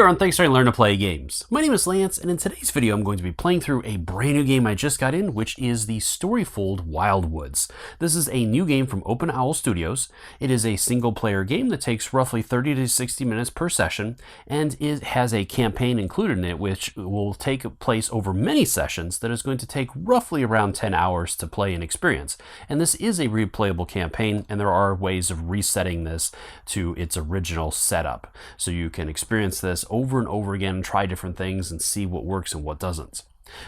there on Thanks for Learn to Play Games. My name is Lance, and in today's video I'm going to be playing through a brand new game I just got in, which is the Storyfold Wildwoods. This is a new game from Open Owl Studios. It is a single player game that takes roughly 30 to 60 minutes per session, and it has a campaign included in it which will take place over many sessions that is going to take roughly around 10 hours to play and experience. And this is a replayable campaign, and there are ways of resetting this to its original setup. So you can experience this over and over again and try different things and see what works and what doesn't.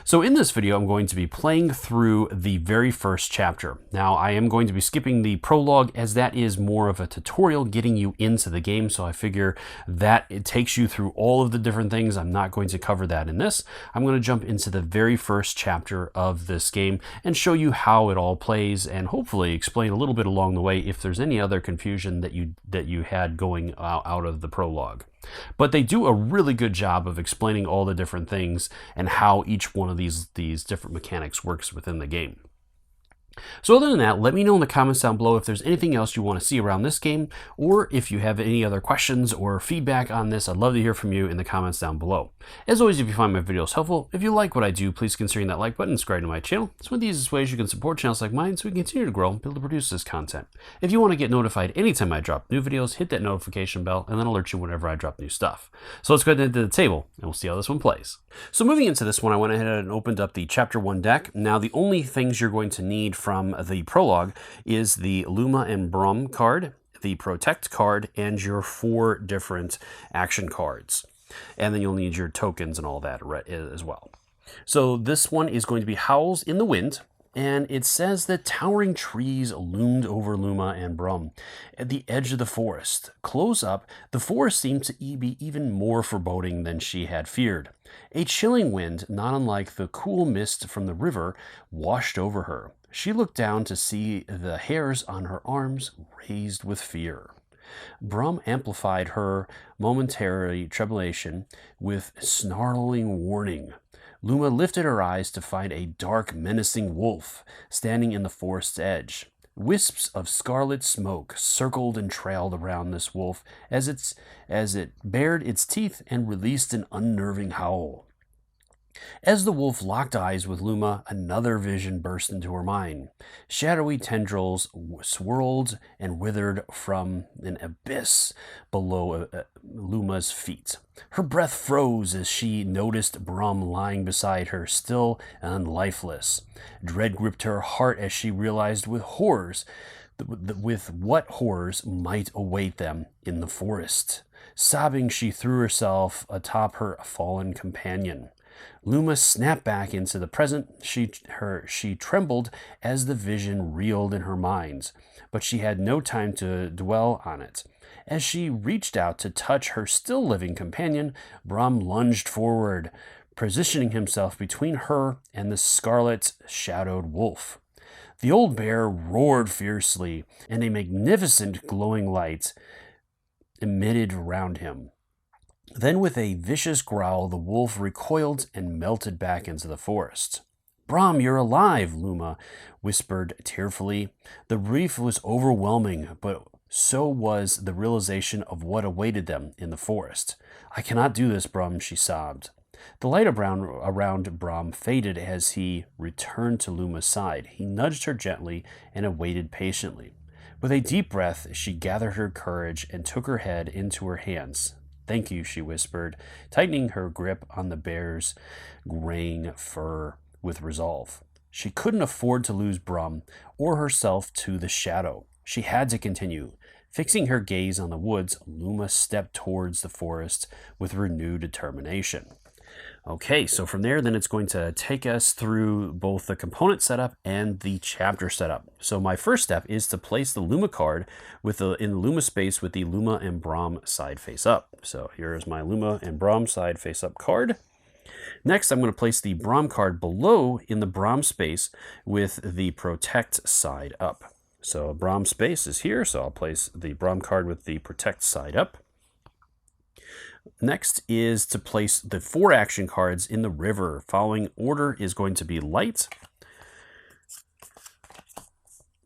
So in this video, I'm going to be playing through the very first chapter. Now, I am going to be skipping the prologue as that is more of a tutorial getting you into the game. So I figure that it takes you through all of the different things. I'm not going to cover that in this. I'm going to jump into the very first chapter of this game and show you how it all plays and hopefully explain a little bit along the way if there's any other confusion that you had going out of the prologue. But they do a really good job of explaining all the different things and how each one of these different mechanics works within the game. So other than that, let me know in the comments down below if there's anything else you want to see around this game, or if you have any other questions or feedback on this. I'd love to hear from you in the comments down below. As always, if you find my videos helpful, if you like what I do, please consider hitting that like button and subscribe to my channel. It's one of the easiest ways you can support channels like mine so we can continue to grow and be able to produce this content. If you want to get notified anytime I drop new videos, hit that notification bell and then alert you whenever I drop new stuff. So let's go ahead into the table and we'll see how this one plays. So moving into this one, I went ahead and opened up the Chapter 1 deck. Now the only things you're going to need from the prologue is the Luma and Brum card, the Protect card, and your 4 different action cards. And then you'll need your tokens and all that as well. So this one is going to be Howls in the Wind. And it says that towering trees loomed over Luma and Brum at the edge of the forest. Close up, the forest seemed to be even more foreboding than she had feared. A chilling wind, not unlike the cool mist from the river, washed over her. She looked down to see the hairs on her arms raised with fear. Brum amplified her momentary trepidation with snarling warning. Luma lifted her eyes to find a dark, menacing wolf standing in the forest's edge. Wisps of scarlet smoke circled and trailed around this wolf as it bared its teeth and released an unnerving howl. As the wolf locked eyes with Luma, another vision burst into her mind. Shadowy tendrils swirled and withered from an abyss below Luma's feet. Her breath froze as she noticed Brum lying beside her, still and lifeless. Dread gripped her heart as she realized with what horrors might await them in the forest. Sobbing, she threw herself atop her fallen companion. Luma snapped back into the present. She trembled as the vision reeled in her mind, but she had no time to dwell on it. As she reached out to touch her still living companion, Brum lunged forward, positioning himself between her and the scarlet shadowed wolf. The old bear roared fiercely, and a magnificent glowing light emitted around him. Then with a vicious growl, the wolf recoiled and melted back into the forest. "Brum, you're alive," Luma whispered tearfully. The grief was overwhelming, but so was the realization of what awaited them in the forest. "I cannot do this, Brum," she sobbed. The light around Brum faded as he returned to Luma's side. He nudged her gently and awaited patiently. With a deep breath, she gathered her courage and took her head into her hands. "Thank you," she whispered, tightening her grip on the bear's graying fur with resolve. She couldn't afford to lose Brum or herself to the shadow. She had to continue. Fixing her gaze on the woods, Luma stepped towards the forest with renewed determination. Okay, so from there, then it's going to take us through both the component setup and the chapter setup. So my first step is to place the Luma card in Luma space with the Luma and Brum side face up. So here's my Luma and Brum side face up card. Next, I'm going to place the Brum card below in the Brum space with the Protect side up. So Brum space is here, so I'll place the Brum card with the Protect side up. Next is to place the 4 action cards in the river. Following order is going to be Light,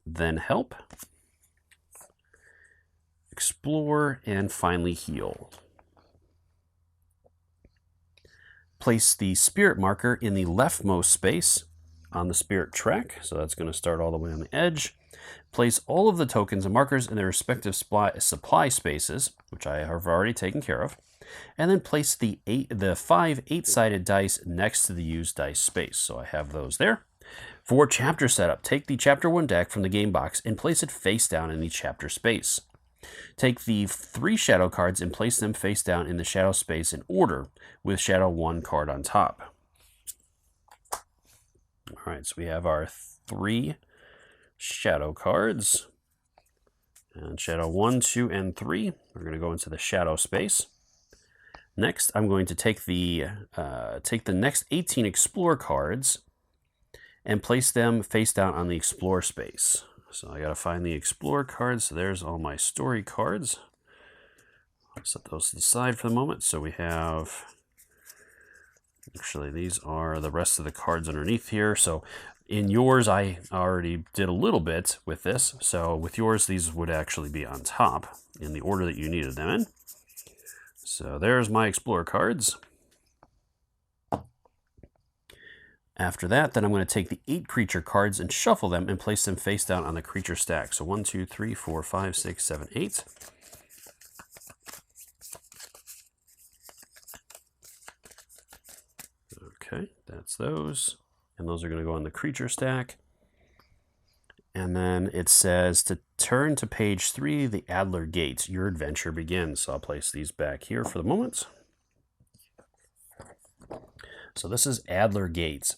then Help, Explore, and finally Heal. place the spirit marker in the leftmost space on the spirit track. So that's going to start all the way on the edge. Place all of the tokens and markers in their respective supply spaces, which I have already taken care of. And then place the 5 8-sided dice next to the used dice space. So I have those there. For chapter setup, take the Chapter 1 deck from the game box and place it face down in the chapter space. Take the 3 shadow cards and place them face down in the shadow space in order, with Shadow 1 card on top. All right, so we have our 3 shadow cards. And Shadow 1, 2, and 3 are going to go into the shadow space. Next, I'm going to take the next 18 Explore cards and place them face down on the Explore space. So I got to find the Explore cards. So there's all my story cards. I'll set those to the side for the moment. So we have, actually these are the rest of the cards underneath here. So in yours, I already did a little bit with this. So with yours, these would actually be on top in the order that you needed them in. So there's my Explore cards. After that, then I'm going to take the 8 creature cards and shuffle them and place them face down on the creature stack. So 1, 2, 3, 4, 5, 6, 7, 8. Okay, that's those. And those are going to go on the creature stack. And then it says to turn to page 3, the Adler Gates. Your adventure begins. So I'll place these back here for the moment. So this is Adler Gates.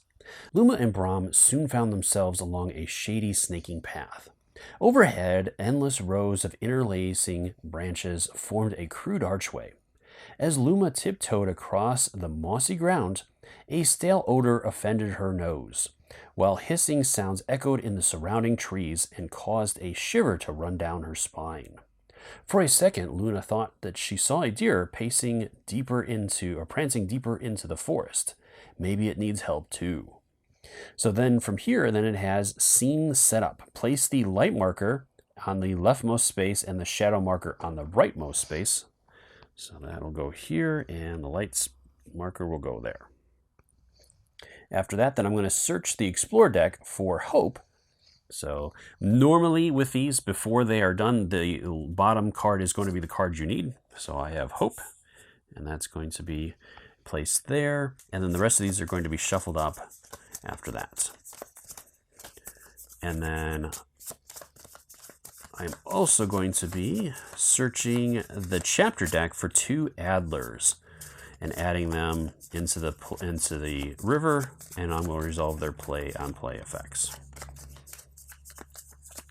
Luma and Brahm soon found themselves along a shady, snaking path. Overhead, endless rows of interlacing branches formed a crude archway. As Luma tiptoed across the mossy ground, a stale odor offended her nose, while hissing sounds echoed in the surrounding trees and caused a shiver to run down her spine. For a second, Luna thought that she saw a deer prancing deeper into the forest. Maybe it needs help too. So then from here, then it has scene setup. Place the light marker on the leftmost space and the shadow marker on the rightmost space. So that'll go here, and the light marker will go there. After that, then I'm going to search the Explore deck for Hope. So normally with these, before they are done, the bottom card is going to be the card you need. So I have Hope, and that's going to be placed there. And then the rest of these are going to be shuffled up after that. And then I'm also going to be searching the chapter deck for 2 Adlers and adding them into the river, and I'm going to resolve their play-on-play effects.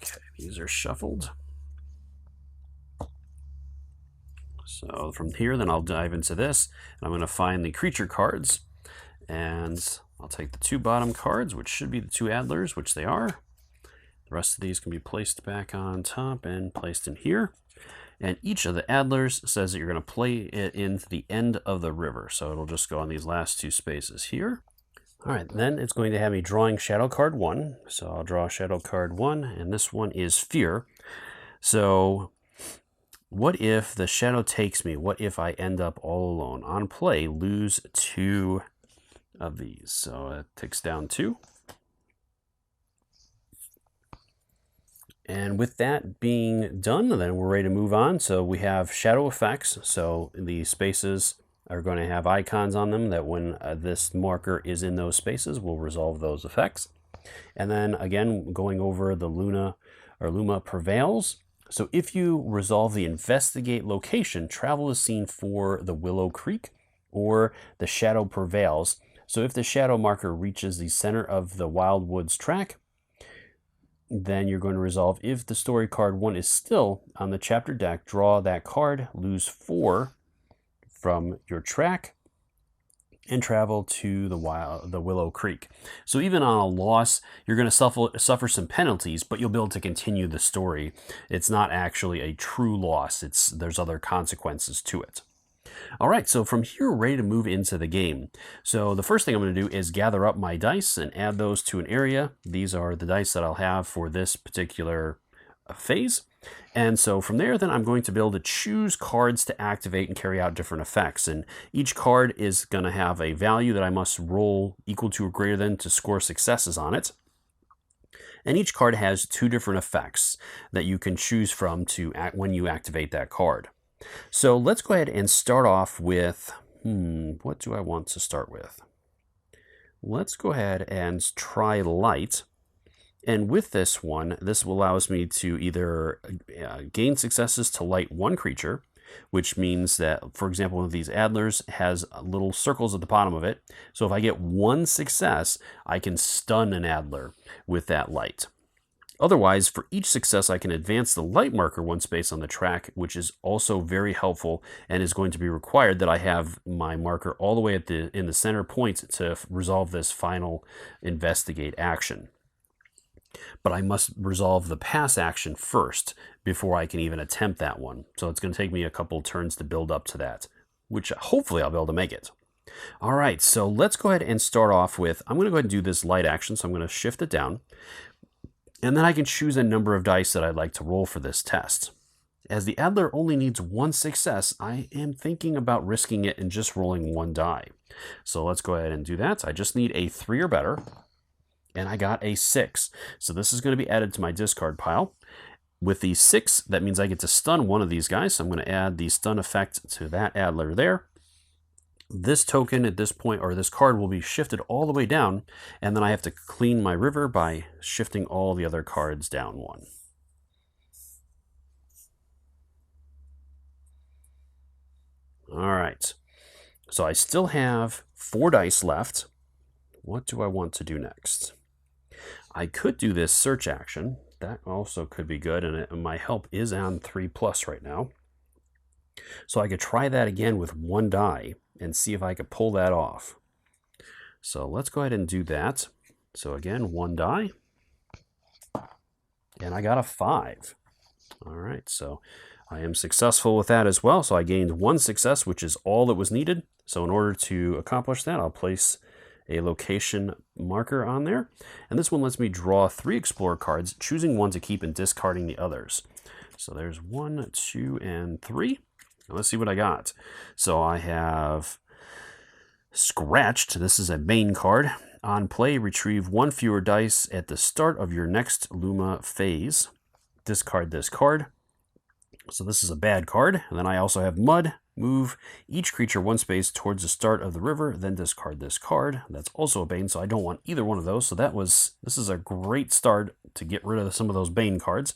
Okay, these are shuffled. So from here, then I'll dive into this, and I'm going to find the creature cards, and I'll take the 2 bottom cards, which should be the 2 Adlers, which they are. The rest of these can be placed back on top and placed in here. And each of the Adlers says that you're going to play it into the end of the river. So it'll just go on these last 2 spaces here. All right, then it's going to have me drawing Shadow Card 1. So I'll draw Shadow Card 1, and this one is Fear. So what if the shadow takes me? What if I end up all alone? On play, lose 2 of these. So it takes down 2. And with that being done, then we're ready to move on. So we have shadow effects. So the spaces are going to have icons on them that when this marker is in those spaces, will resolve those effects. And then again, going over the Luma Prevails. So if you resolve the investigate location, travel is seen for the Willow Creek or the Shadow Prevails. So if the shadow marker reaches the center of the Wildwoods track, then you're going to resolve. If the story card 1 is still on the chapter deck, draw that card, lose 4 from your track, and travel to the Willow Creek. So even on a loss, you're going to suffer some penalties, but you'll be able to continue the story. It's not actually a true loss. There's other consequences to it. All right, so from here, we're ready to move into the game. So the first thing I'm going to do is gather up my dice and add those to an area. These are the dice that I'll have for this particular phase. And so from there, then I'm going to be able to choose cards to activate and carry out different effects. And each card is going to have a value that I must roll equal to or greater than to score successes on it. And each card has 2 different effects that you can choose from to when you activate that card. So let's go ahead and start off with, what do I want to start with? Let's go ahead and try light. And with this one, this allows me to either gain successes to light one creature, which means that, for example, one of these Adlers has little circles at the bottom of it. So if I get one success, I can stun an Adler with that light. Otherwise, for each success, I can advance the light marker one space on the track, which is also very helpful and is going to be required that I have my marker all the way in the center point to resolve this final investigate action. But I must resolve the pass action first before I can even attempt that one. So it's going to take me a couple turns to build up to that, which hopefully I'll be able to make it. All right, so let's go ahead and start off with, I'm going to go ahead and do this light action, so I'm going to shift it down. And then I can choose a number of dice that I'd like to roll for this test. As the Adler only needs one success, I am thinking about risking it and just rolling one die. So let's go ahead and do that. I just need a 3 or better, and I got a 6. So this is going to be added to my discard pile. With the 6, that means I get to stun one of these guys. So I'm going to add the stun effect to that Adler there. This token at this point, or this card, will be shifted all the way down, and then I have to clean my river by shifting all the other cards down 1. All right, so I still have 4 dice left. What do I want to do next? I could do this search action. That also could be good, and my help is on 3+ right now. So I could try that again with 1 die and see if I could pull that off. So let's go ahead and do that. So again, 1 die. And I got a 5. All right, so I am successful with that as well. So I gained 1 success, which is all that was needed. So in order to accomplish that, I'll place a location marker on there. And this one lets me draw 3 Explorer cards, choosing one to keep and discarding the others. So there's 1, 2, and 3. Let's see what I got. So I have Scratched. This is a Bane card. On play, retrieve 1 fewer dice at the start of your next Luma phase. Discard this card. So this is a bad card. And then I also have Mud. Move each creature 1 space towards the start of the river, then discard this card. That's also a Bane, so I don't want either one of those. So this is a great start to get rid of some of those Bane cards.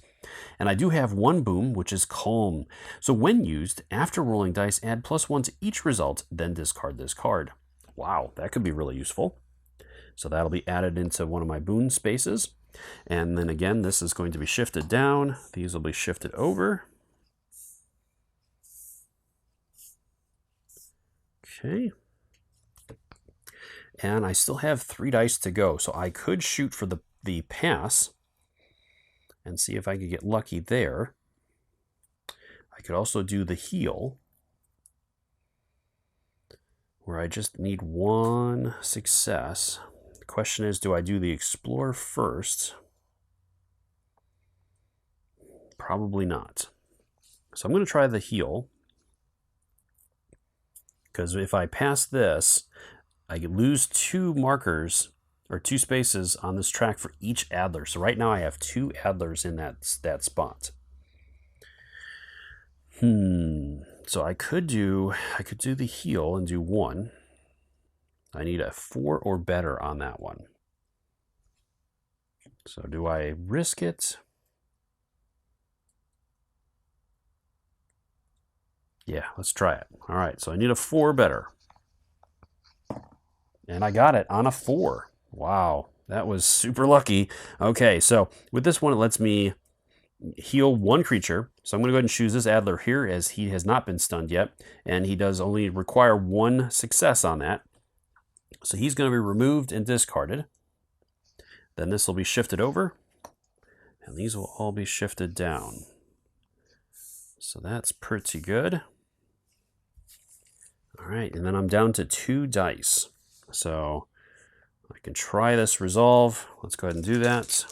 And I do have 1 boom, which is Calm. So when used, after rolling dice, add +1 to each result, then discard this card. Wow, that could be really useful. So that'll be added into one of my boon spaces. And then again, this is going to be shifted down. These will be shifted over. Okay. And I still have 3 dice to go, so I could shoot for the pass and see if I could get lucky there. I could also do the heal, where I just need 1 success. The question is, do I do the Explore first? Probably not. So I'm going to try the heal, because if I pass this, I could lose 2 markers or 2 spaces on this track for each Adler. So right now I have 2 Adlers in that spot. So I could do the heal and do 1. I need a 4 or better on that one. So do I risk it? Yeah, let's try it. All right, so I need a 4 or better. And I got it on a 4. Wow, that was super lucky. Okay, so with this one, it lets me heal 1 creature. So I'm going to go ahead and choose this Adler here, as he has not been stunned yet. And he does only require 1 success on that. So he's going to be removed and discarded. Then this will be shifted over. And these will all be shifted down. So that's pretty good. All right, and then I'm down to 2 dice. So I can try this resolve. Let's go ahead and do that.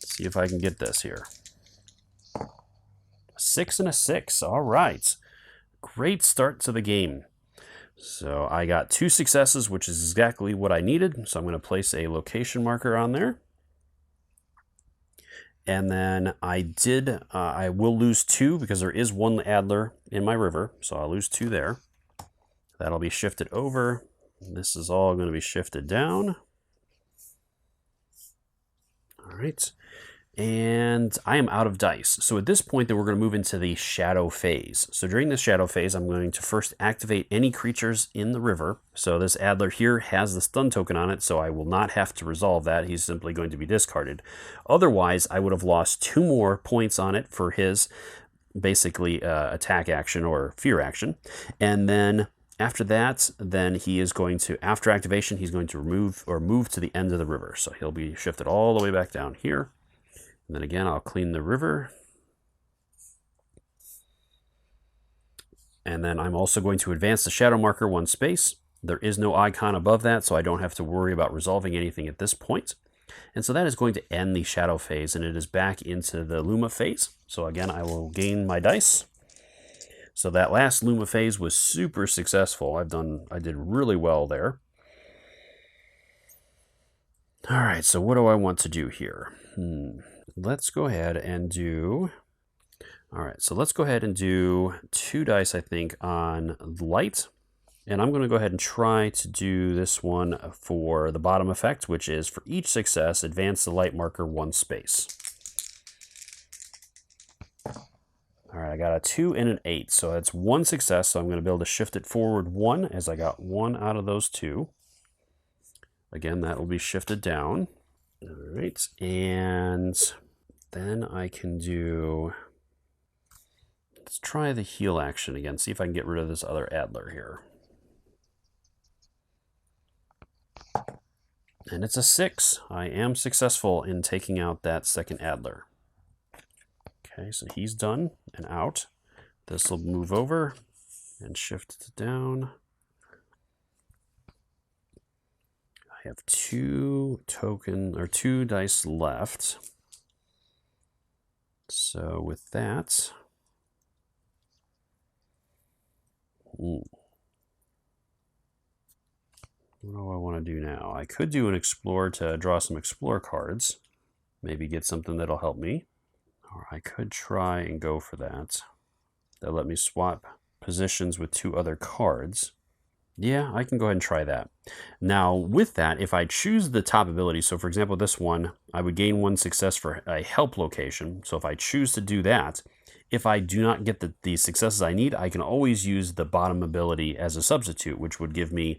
See if I can get this here. 6 and a 6. All right. Great start to the game. So I got 2 successes, which is exactly what I needed. So I'm going to place a location marker on there. And then I will lose 2 because there is 1 adder in my river. So I'll lose 2 there. That'll be shifted over. This is all going to be shifted down. All right. And I am out of dice. So at this point, then we're going to move into the shadow phase. So during the shadow phase, I'm going to first activate any creatures in the river. So this adder here has the stun token on it, so I will not have to resolve that. He's simply going to be discarded. Otherwise, I would have lost 2 more points on it for his basically attack action or fear action. And then after that, then he is going to, after activation, he's going to remove or move to the end of the river. So he'll be shifted all the way back down here. And then again, I'll clean the river. And then I'm also going to advance the shadow marker 1 space. There is no icon above that, so I don't have to worry about resolving anything at this point. And so that is going to end the shadow phase, and it is back into the Luma phase. So again, I will gain my dice. So that last Luma phase was super successful. I did really well there. All right, so what do I want to do here? Let's go ahead and do, all right, so let's go ahead and do 2 dice, I think, on light. And I'm going to go ahead and try to do this one for the bottom effect, which is for each success, advance the light marker 1 space. All right, I got a 2 and an 8, so that's 1 success, so I'm going to be able to shift it forward 1 as I got 1 out of those 2. Again, that will be shifted down. All right, and then I can do, let's try the heal action again, see if I can get rid of this other adder here. And it's a 6. I am successful in taking out that second adder. Okay, so he's done and out. This will move over and shift it down. I have 2 dice left. So with that, what do I want to do now? I could do an explore to draw some explore cards. Maybe get something that'll help me. Or I could try and go for that. They'll let me swap positions with 2 other cards. Yeah, I can go ahead and try that. Now, with that, if I choose the top ability, so for example, this one, I would gain 1 success for a help location. So if I choose to do that, if I do not get the successes I need, I can always use the bottom ability as a substitute, which would give me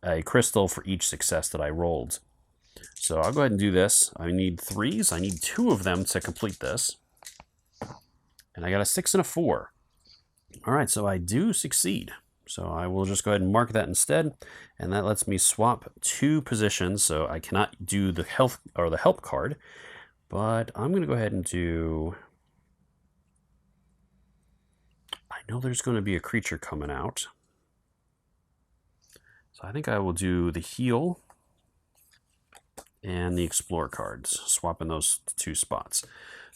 a crystal for each success that I rolled. So I'll go ahead and do this. I need 3s. I need 2 of them to complete this. And I got a 6 and a 4. All right, so I do succeed. So I will just go ahead and mark that instead, and that lets me swap 2 positions. So I cannot do the health or the help card, but I'm going to go ahead and do, I know there's going to be a creature coming out. So I think I will do the heal and the explore cards, swapping those 2 spots.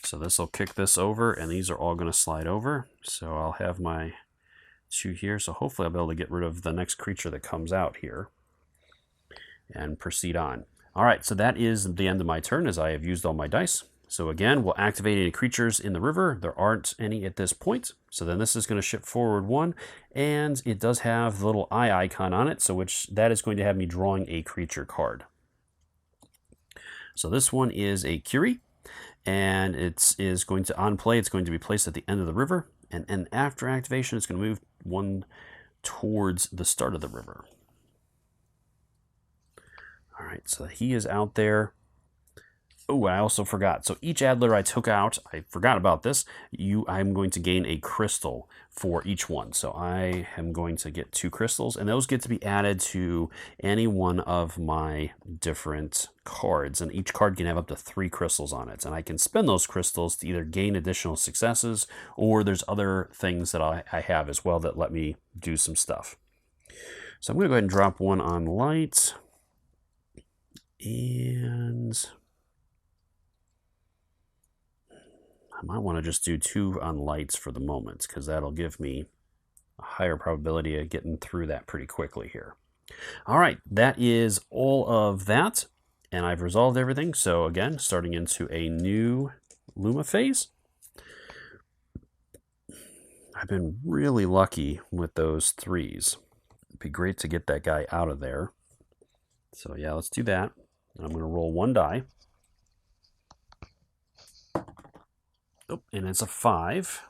So this will kick this over, and these are all going to slide over. So I'll have my 2 here. So hopefully I'll be able to get rid of the next creature that comes out here and proceed on. All right, so that is the end of my turn as I have used all my dice. So again, we'll activate any creatures in the river. There aren't any at this point. So then this is going to shift forward 1, and it does have the little eye icon on it, so that is going to have me drawing a creature card. So this one is a Curie, and it is going to, on play, it's going to be placed at the end of the river, and after activation, it's going to move 1 towards the start of the river. All right, so he is out there. Oh, I also forgot. So each adder I took out, I forgot about this, I'm going to gain a crystal for each one. So I am going to get 2 crystals, and those get to be added to any one of my different cards. And each card can have up to 3 crystals on it. And I can spend those crystals to either gain additional successes, or there's other things that I have as well that let me do some stuff. So I'm going to go ahead and drop 1 on light. And I might want to just do 2 on lights for the moment, because that'll give me a higher probability of getting through that pretty quickly here. All right, that is all of that, and I've resolved everything. So again, starting into a new Luma phase. I've been really lucky with those 3s. It'd be great to get that guy out of there. So yeah, let's do that. I'm going to roll 1 die. Oh, and it's a 5.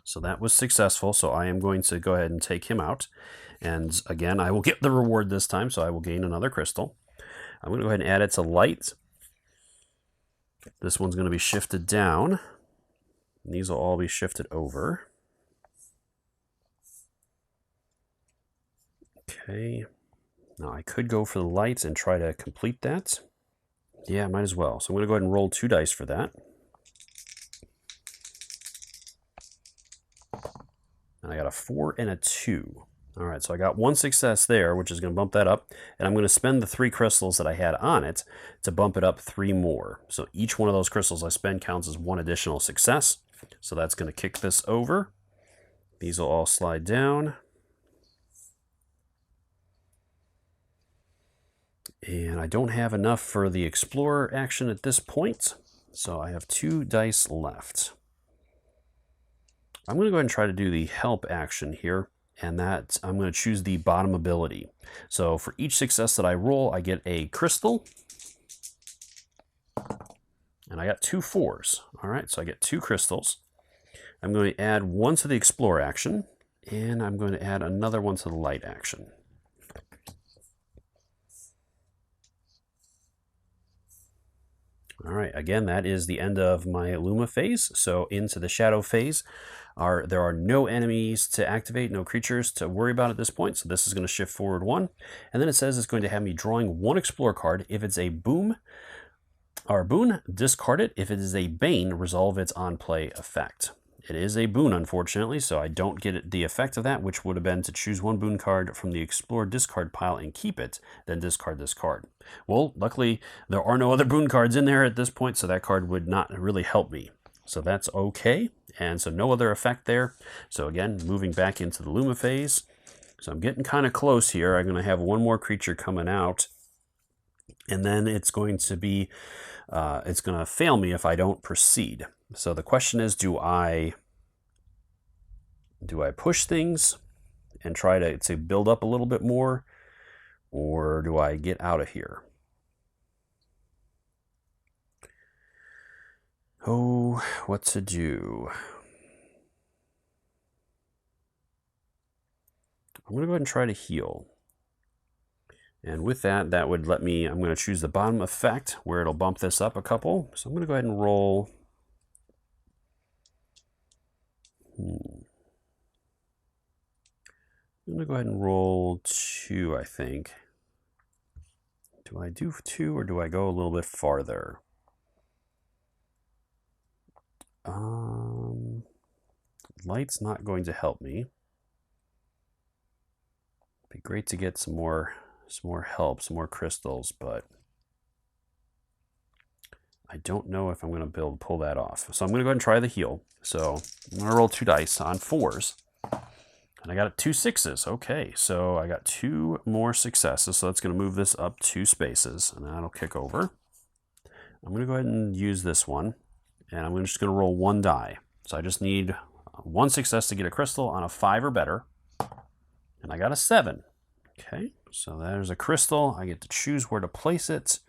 So that was successful. So I am going to go ahead and take him out. And again, I will get the reward this time, so I will gain another crystal. I'm going to go ahead and add it to light. This one's going to be shifted down. These will all be shifted over. Okay. Now I could go for the lights and try to complete that. Yeah, might as well. So I'm going to go ahead and roll 2 dice for that. And I got a 4 and a 2. All right, so I got 1 success there, which is going to bump that up. And I'm going to spend the 3 crystals that I had on it to bump it up 3 more. So each one of those crystals I spend counts as 1 additional success. So that's going to kick this over. These will all slide down. And I don't have enough for the Explorer action at this point. So I have 2 dice left. I'm going to go ahead and try to do the help action here, and that I'm going to choose the bottom ability. So for each success that I roll, I get a crystal, and I got 2 4s. All right, so I get 2 crystals. I'm going to add 1 to the Explore action, and I'm going to add another 1 to the Light action. All right, again, that is the end of my Luma phase. So into the Shadow phase, there are no enemies to activate, no creatures to worry about at this point. So this is going to shift forward 1. And then it says it's going to have me drawing 1 Explore card. If it's a boon, discard it. If it is a bane, resolve its on-play effect. It is a boon, unfortunately, so I don't get the effect of that, which would have been to choose 1 boon card from the Explore discard pile and keep it, then discard this card. Well, luckily, there are no other boon cards in there at this point, so that card would not really help me. So that's okay, and so no other effect there. So again, moving back into the Luma phase. So I'm getting kind of close here. I'm going to have 1 more creature coming out, and then it's going to be, it's going to fail me if I don't proceed. So the question is, do I push things and try to build up a little bit more, or do I get out of here? Oh, what to do? I'm going to go ahead and try to heal. And with that, that would let me, I'm going to choose the bottom effect where it'll bump this up a couple. So I'm going to go ahead and roll. I'm going to go ahead and roll 2, I think. Do I do 2 or do I go a little bit farther? Light's not going to help me. It'd be great to get some more help, some more crystals, but I don't know if I'm going to be able to pull that off. So I'm going to go ahead and try the heal. So I'm going to roll 2 dice on 4s. And I got 2 6s. Okay, so I got 2 more successes. So that's going to move this up 2 spaces, and that'll kick over. I'm going to go ahead and use this one, and I'm just going to roll 1 die. So I just need 1 success to get a crystal on a 5 or better, and I got a 7. Okay, so there's a crystal. I get to choose where to place it.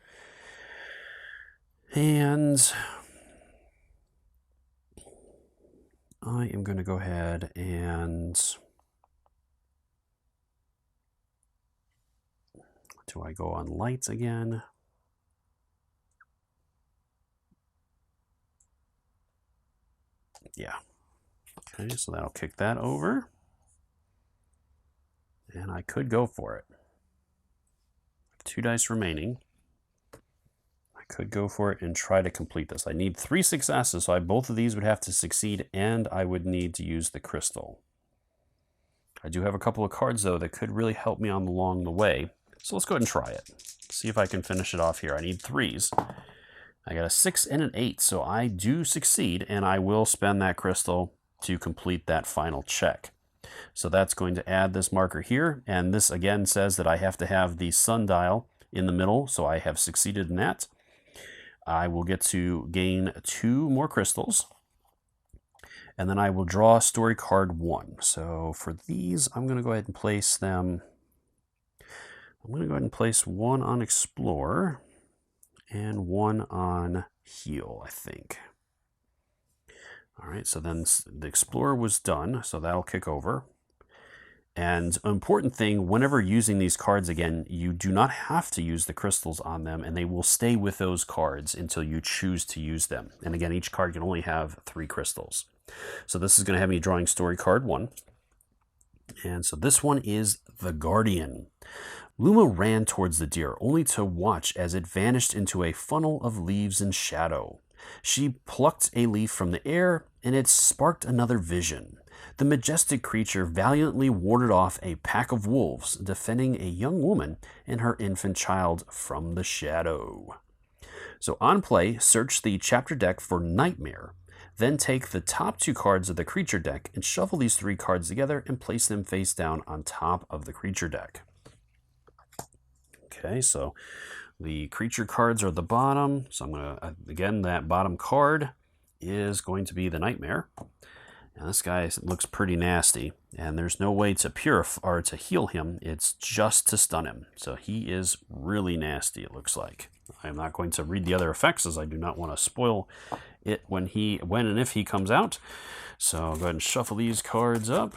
And I am going to go ahead and... Do I go on lights again? Yeah. Okay, so that'll kick that over. And I could go for it. I have 2 dice remaining. I could go for it and try to complete this. I need 3 successes, so both of these would have to succeed, and I would need to use the crystal. I do have a couple of cards, though, that could really help me along the way. So let's go ahead and try it. See if I can finish it off here. I need 3s. I got a 6 and an 8, so I do succeed, and I will spend that crystal to complete that final check. So that's going to add this marker here, and this again says that I have to have the sundial in the middle, so I have succeeded in that. I will get to gain 2 more crystals, and then I will draw story card 1. So for these, I'm going to go ahead and place them. I'm going to go ahead and place 1 on Explorer and 1 on Heal, I think. All right, so then the Explorer was done, so that'll kick over. And an important thing, whenever using these cards again, you do not have to use the crystals on them, and they will stay with those cards until you choose to use them. And again, each card can only have 3 crystals. So this is going to have me drawing story card 1. And so this one is the Guardian. Luma ran towards the deer, only to watch as it vanished into a funnel of leaves and shadow. She plucked a leaf from the air, and it sparked another vision. The majestic creature valiantly warded off a pack of wolves, defending a young woman and her infant child from the shadow. So on play, search the chapter deck for Nightmare. Then take the top 2 cards of the creature deck and shuffle these 3 cards together and place them face down on top of the creature deck. Okay, so the creature cards are at the bottom. So I'm going to, again, that bottom card is going to be the Nightmare. And this guy looks pretty nasty, and there's no way to purify or to heal him. It's just to stun him. So he is really nasty, it looks like. I'm not going to read the other effects, as I do not want to spoil it when and if he comes out. So I'll go ahead and shuffle these cards up.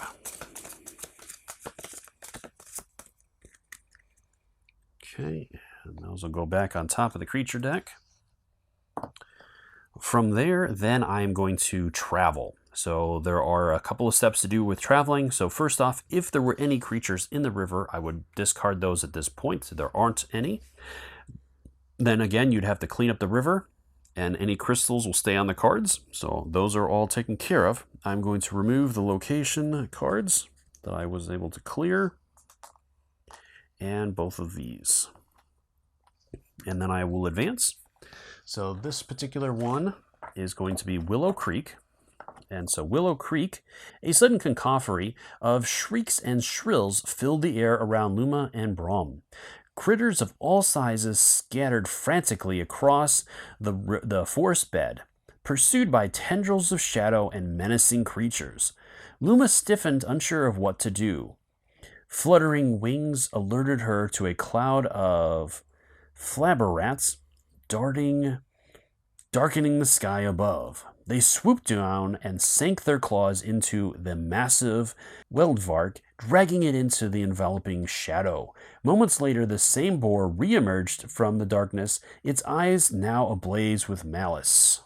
Okay, and those will go back on top of the creature deck. From there, then I'm going to travel. So there are a couple of steps to do with traveling. So first off, if there were any creatures in the river, I would discard those at this point. There aren't any. Then again, you'd have to clean up the river, and any crystals will stay on the cards. So those are all taken care of. I'm going to remove the location cards that I was able to clear, and both of these. And then I will advance. So this particular one is going to be Willow Creek. And so Willow Creek, a sudden cacophony of shrieks and shrills filled the air around Luma and Brom. Critters of all sizes scattered frantically across the forest bed, pursued by tendrils of shadow and menacing creatures. Luma stiffened, unsure of what to do. Fluttering wings alerted her to a cloud of flabberrats darkening the sky above. They swooped down and sank their claws into the massive Wildvark, dragging it into the enveloping shadow. Moments later, the same boar re-emerged from the darkness, its eyes now ablaze with malice.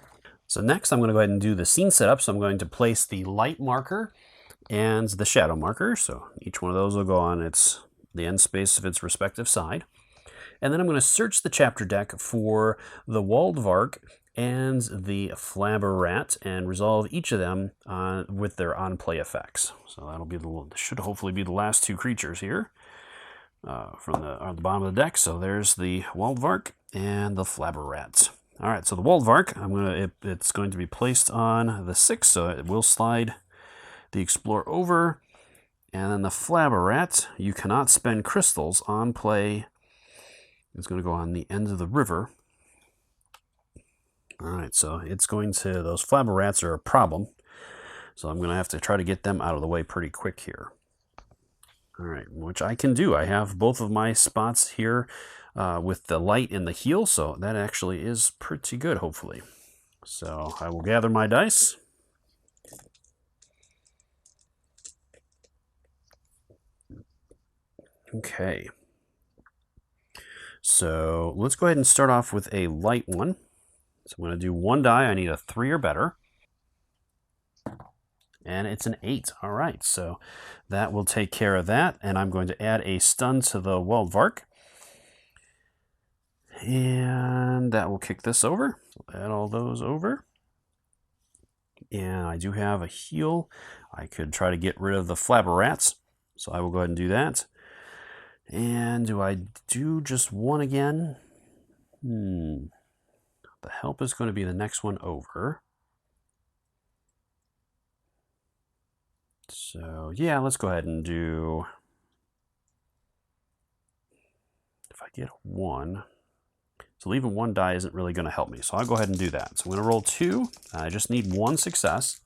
So next, I'm going to go ahead and do the scene setup. So I'm going to place the light marker and the shadow marker. So each one of those will go on the end space of its respective side. And then I'm going to search the chapter deck for the Wildvark and the Flabberrat and resolve each of them with their on-play effects. So that'll be should hopefully be the last 2 creatures here on the bottom of the deck. So there's the Wildvark and the Flabberrat. All right, so the Wildvark, it's going to be placed on the 6, so it will slide the Explorer over. And then the Flabberrat, you cannot spend crystals on play. It's going to go on the end of the river. All right, so those Flabberats are a problem. So I'm going to have to try to get them out of the way pretty quick here. All right, which I can do. I have both of my spots here with the light and the heal, so that actually is pretty good, hopefully. So I will gather my dice. Okay. So let's go ahead and start off with a light one. So I'm going to do 1 die. I need a 3 or better. And it's an 8. All right, so that will take care of that. And I'm going to add a stun to the Wildvark. And that will kick this over. So add all those over. And I do have a heal. I could try to get rid of the Flabberats. So I will go ahead and do that. And do I do just 1 again? the help is going to be the next one over. So yeah, let's go ahead and do, if I get a 1, so leaving 1 die isn't really going to help me. So I'll go ahead and do that. So I'm going to roll 2. I just need 1 success.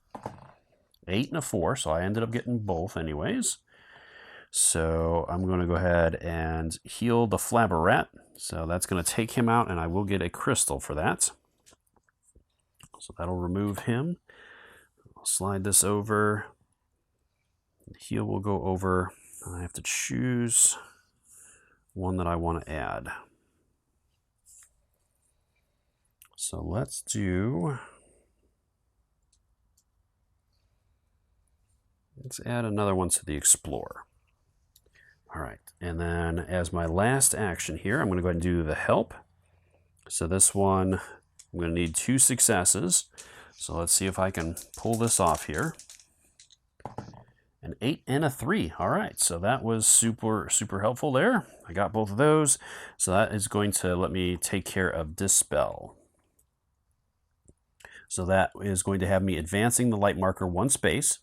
8 and a 4, so I ended up getting both anyways. So I'm going to go ahead and heal the Flabberrat. So that's going to take him out, and I will get a crystal for that. So that'll remove him. I'll slide this over. The heal will go over. I have to choose one that I want to add. So let's add another one to the Explorer. All right, and then as my last action here, I'm going to go ahead and do the help. So this one, I'm going to need 2 successes. So let's see if I can pull this off here. An 8 and a 3. All right, so that was super helpful there. I got both of those. So that is going to let me take care of Dispel. So that is going to have me advancing the light marker 1 space.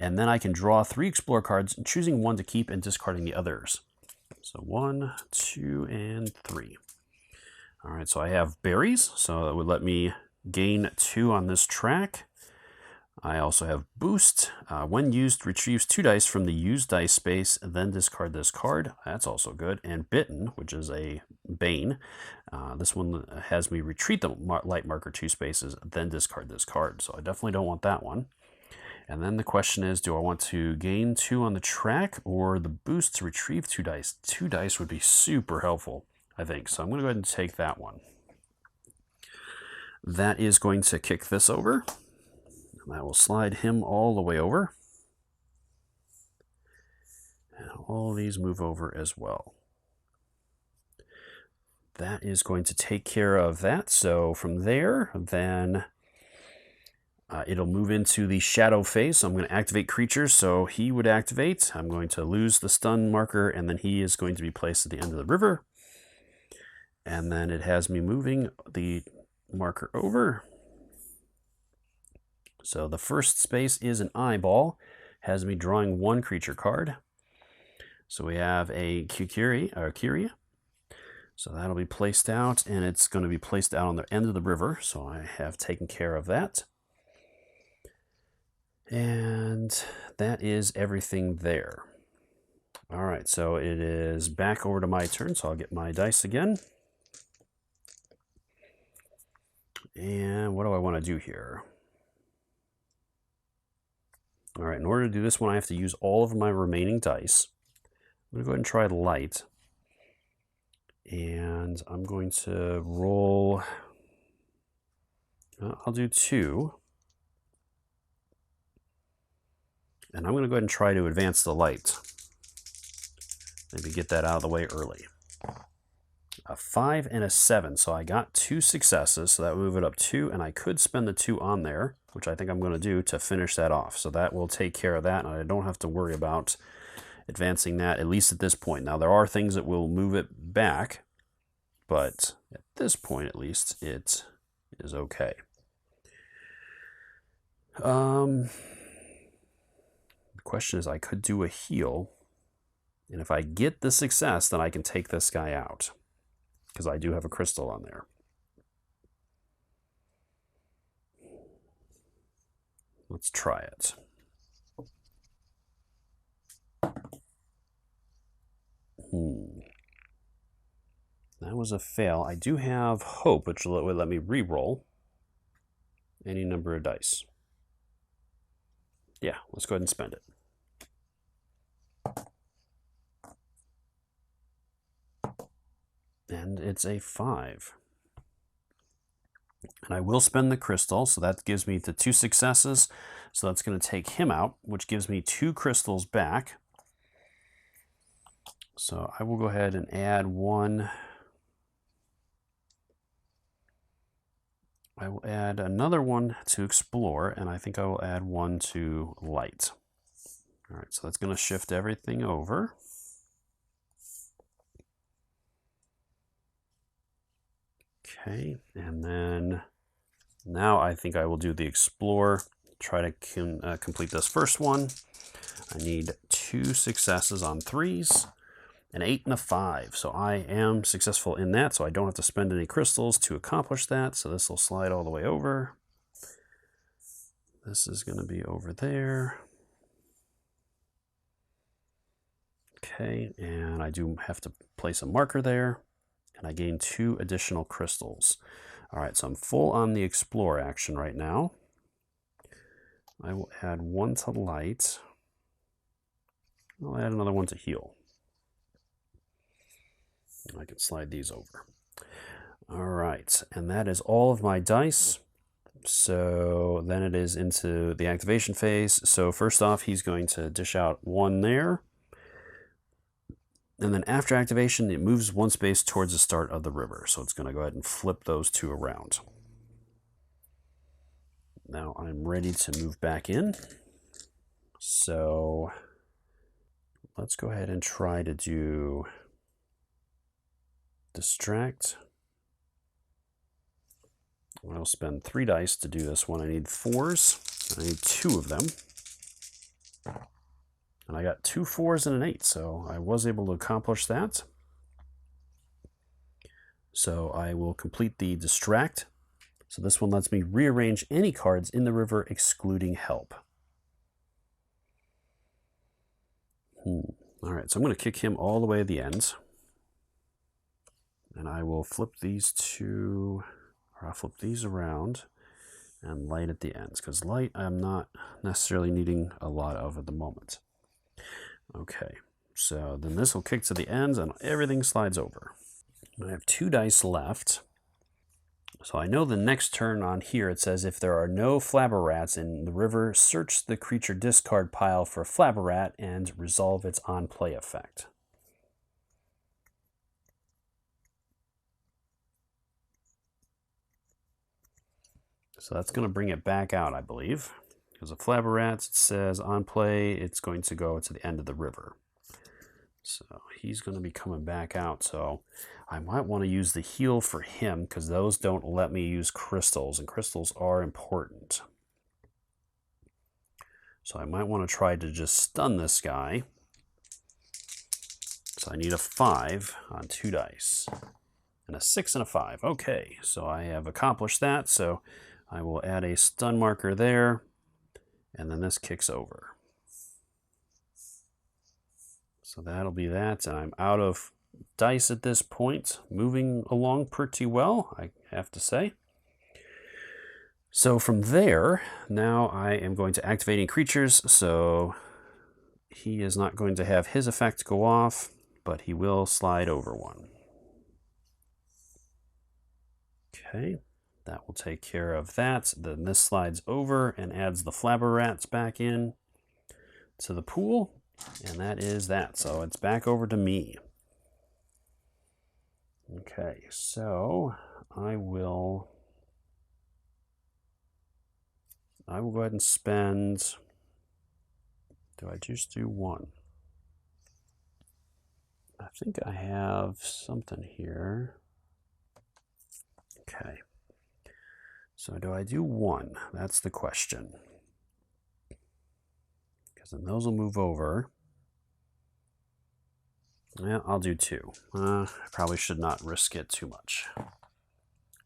And then I can draw 3 Explore cards, choosing 1 to keep and discarding the others. So 1, 2, and 3. All right, so I have berries, so that would let me gain 2 on this track. I also have Boost. When used, retrieves 2 dice from the used dice space, then discard this card. That's also good. And Bitten, which is a Bane. This one has me retreat the light marker 2 spaces, then discard this card. So I definitely don't want that one. And then the question is, do I want to gain 2 on the track or the boost to retrieve 2 dice? 2 dice would be super helpful, I think. So I'm going to go ahead and take that one. That is going to kick this over. And I will slide him all the way over. And all these move over as well. That is going to take care of that. So from there, then it'll move into the shadow phase. So I'm going to activate creatures. So he would activate. I'm going to lose the stun marker, and then he is going to be placed at the end of the river. And then it has me moving the marker over. So the first space is an eyeball. Has me drawing 1 creature card. So we have a Curia. So that'll be placed out, and it's going to be placed out on the end of the river. So I have taken care of that. And that is everything there. All right, so it is back over to my turn, so I'll get my dice again. And what do I want to do here? All right, in order to do this one, I have to use all of my remaining dice. I'm going to go ahead and try light. And I'm going to roll, I'll do 2. And I'm going to go ahead and try to advance the light. Maybe get that out of the way early. A 5 and a 7, so I got 2 successes, so that would move it up 2, and I could spend the 2 on there, which I think I'm going to do to finish that off. So that will take care of that, and I don't have to worry about advancing that, at least at this point. Now, there are things that will move it back, but at this point, at least, it is okay. The question is, I could do a heal, and if I get the success, then I can take this guy out, because I do have a crystal on there. Let's try it. That was a fail. I do have hope, which will let me re-roll any number of dice. Yeah, let's go ahead and spend it. And it's a 5. And I will spend the crystal, so that gives me the 2 successes. So that's going to take him out, which gives me 2 crystals back. So I will go ahead and add 1. I will add another one to explore, and I think I will add 1 to light. All right, so that's going to shift everything over. Okay, and then now I think I will do the Explore. Try to complete this first one. I need 2 successes on 3s, an 8 and a 5. So I am successful in that, so I don't have to spend any crystals to accomplish that. So this will slide all the way over. This is going to be over there. Okay, and I do have to place a marker there, and I gain 2 additional crystals. All right, so I'm full on the Explore action right now. I will add 1 to Light. I'll add another 1 to Heal. I can slide these over. All right, and that is all of my dice. So then it is into the activation phase. So first off, he's going to dish out 1 there. And then after activation, it moves 1 space towards the start of the river. So it's going to go ahead and flip those 2 around. Now I'm ready to move back in. So let's go ahead and try to do Distract. I'll spend 3 dice to do this one. I need 4s. I need 2 of them. And I got 2 4s and an 8, so I was able to accomplish that. So I will complete the Distract. So this one lets me rearrange any cards in the river excluding help. All right, so I'm going to kick him all the way at the end. And I will flip these 2, or I'll flip these around and Light at the ends, because Light I'm not necessarily needing a lot of at the moment. Okay, so then this will kick to the ends and everything slides over. I have 2 dice left. So I know the next turn on here, it says if there are no flabber rats in the river, search the creature discard pile for a flabber rat and resolve its on-play effect. So that's going to bring it back out, I believe. Because a flabber rat, it says on play, it's going to go to the end of the river. So he's going to be coming back out. So I might want to use the heal for him because those don't let me use crystals, and crystals are important. So I might want to try to just stun this guy. So I need a 5 on 2 dice. And a 6 and a 5. Okay, so I have accomplished that. So I will add a stun marker there. And then this kicks over. So that'll be that, and I'm out of dice at this point. Moving along pretty well, I have to say. So from there, now I am going to activating creatures, so he is not going to have his effect go off, but he will slide over 1. Okay, that will take care of that. Then this slides over and adds the flabber rats back in to the pool. And that is that. So it's back over to me. Okay, so I will go ahead and spend, do I just do 1? I think I have something here. Okay. So do I do 1? That's the question. And those will move over. Yeah, I'll do 2. I probably should not risk it too much.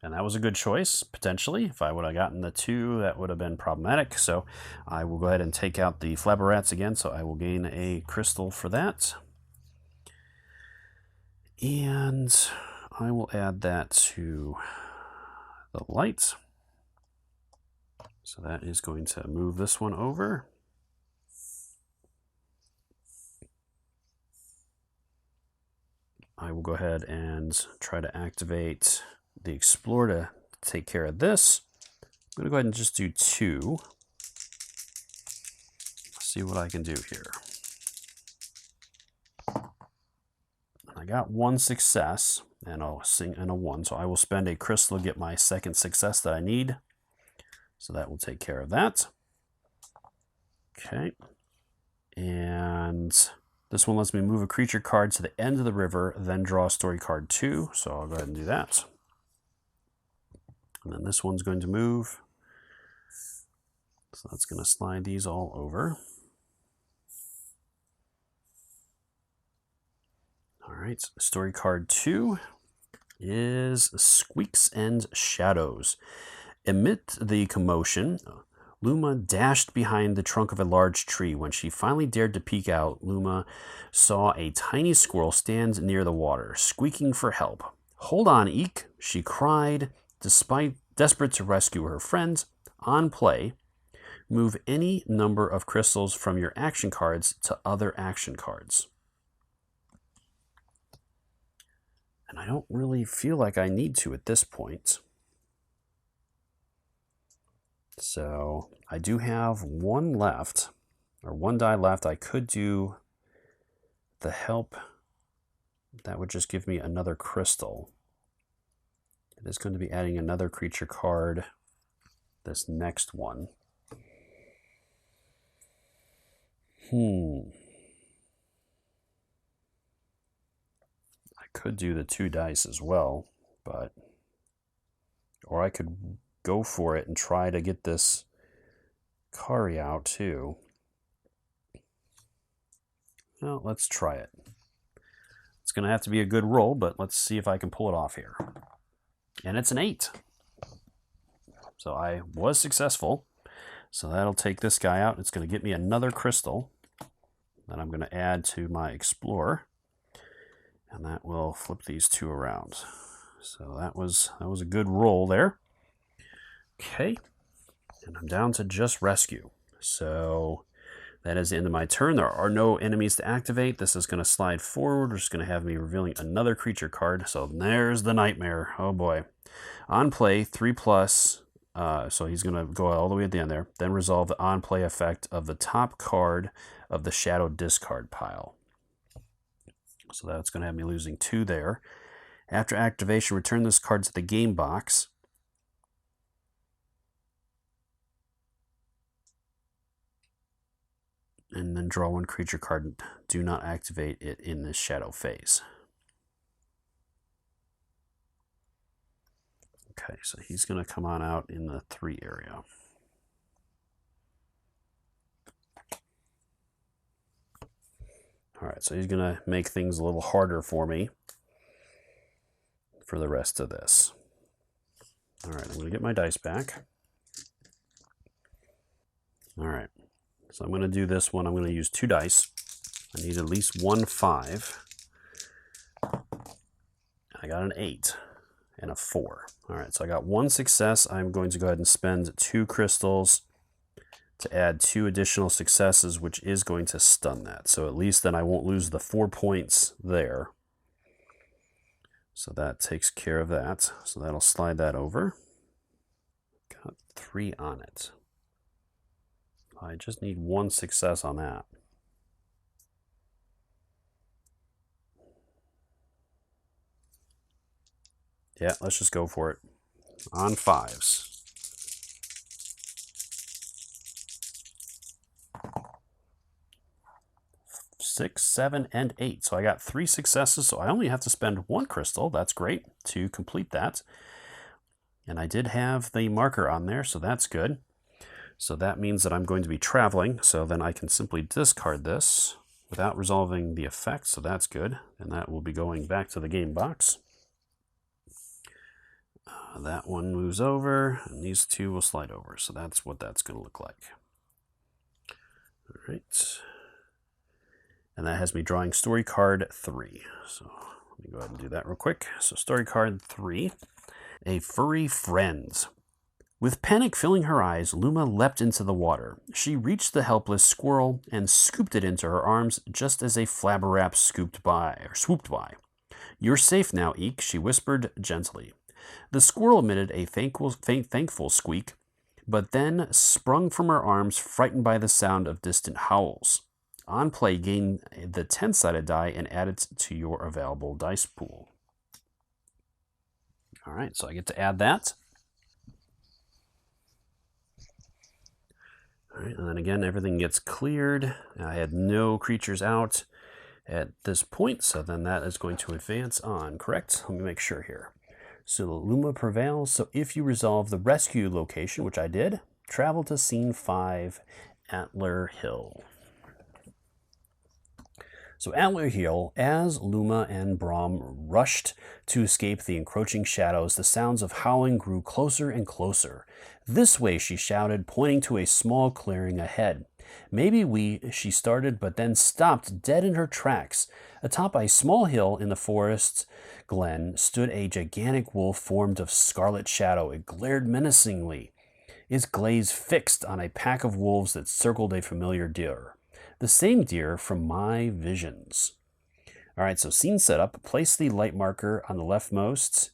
And that was a good choice, potentially. If I would have gotten the 2, that would have been problematic. So I will go ahead and take out the flabber rats again, so I will gain a crystal for that. And I will add that to the light. So that is going to move this one over. I will go ahead and try to activate the Explore to take care of this. I'm going to go ahead and just do 2. See what I can do here. I got 1 success and a 1, so I will spend a crystal to get my second success that I need. So that will take care of that. Okay. And this one lets me move a creature card to the end of the river, then draw a story card 2. So I'll go ahead and do that. And then this one's going to move. So that's going to slide these all over. All right, so story card 2 is Squeaks and Shadows. Amid the commotion, Luma dashed behind the trunk of a large tree. When she finally dared to peek out, Luma saw a tiny squirrel stand near the water, squeaking for help. "Hold on, Eek," she cried, desperate to rescue her friends. On play, move any number of crystals from your action cards to other action cards. And I don't really feel like I need to at this point. So I do have one left, or one die left. I could do the help. That would just give me another crystal. It is going to be adding another creature card, this next one. I could do the 2 dice as well, but, or I could go for it and try to get this Kari out too. Well, let's try it. It's going to have to be a good roll, but let's see if I can pull it off here. And it's an 8. So I was successful. So that'll take this guy out. It's going to get me another crystal that I'm going to add to my Explorer. And that will flip these 2 around. So that was a good roll there. Okay. And I'm down to just rescue. So that is the end of my turn. There are no enemies to activate. This is going to slide forward. We're just going to have me revealing another creature card. So there's the nightmare. Oh boy. On play, 3+. So he's going to go all the way at the end there. Then resolve the on play effect of the top card of the shadow discard pile. So that's going to have me losing 2 there. After activation, return this card to the game box. And then draw 1 creature card. Do not activate it in this shadow phase. Okay, so he's going to come on out in the 3 area. All right, so he's going to make things a little harder for me for the rest of this. All right, I'm going to get my dice back. All right, so I'm going to do this one. I'm going to use 2 dice. I need at least 1 5. I got an 8 and a 4. All right, so I got 1 success. I'm going to go ahead and spend 2 crystals to add 2 additional successes, which is going to stun that. So at least then I won't lose the 4 points there. So that takes care of that. So that'll slide that over. Got 3 on it. I just need 1 success on that. Yeah, let's just go for it. On 5s. 6, 7, and 8. So I got 3 successes, so I only have to spend 1 crystal. That's great to complete that. And I did have the marker on there, so that's good. So that means that I'm going to be traveling, so then I can simply discard this without resolving the effect, so that's good. And that will be going back to the game box. That one moves over, and these 2 will slide over, so that's what that's going to look like. All right. And that has me drawing story card 3. So let me go ahead and do that real quick. So story card 3, A Furry Friend. With panic filling her eyes, Luma leapt into the water. She reached the helpless squirrel and scooped it into her arms just as a flabberap swooped by. "You're safe now, Eek," she whispered gently. The squirrel emitted a thankful squeak, but then sprung from her arms, frightened by the sound of distant howls. On play, gain the 10-sided die and add it to your available dice pool. All right, so I get to add that. All right, and then again, everything gets cleared. I had no creatures out at this point, so then that is going to advance on, correct? Let me make sure here. So Luma prevails. So if you resolve the rescue location, which I did, travel to scene 5, Antler Hill. So Antler Hill, as Luma and Brom rushed to escape the encroaching shadows, the sounds of howling grew closer and closer. This way, she shouted, pointing to a small clearing ahead. Maybe she started, but then stopped dead in her tracks. Atop a small hill in the forest glen stood a gigantic wolf formed of scarlet shadow. It glared menacingly, its gaze fixed on a pack of wolves that circled a familiar deer. The same deer from my visions. All right, so scene setup. Place the light marker on the leftmost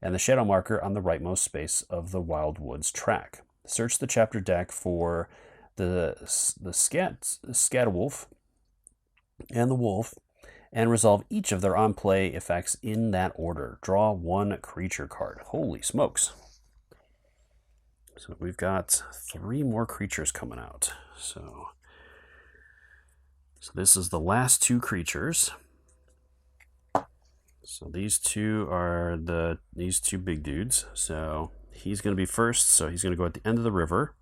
and the shadow marker on the rightmost space of the Wildwoods track. Search the chapter deck for the scat wolf and the wolf and resolve each of their on-play effects in that order. Draw 1 creature card. Holy smokes. So we've got 3 more creatures coming out. So this is the last 2 creatures. So these two are these 2 big dudes. So he's going to be first. So he's going to go at the end of the river.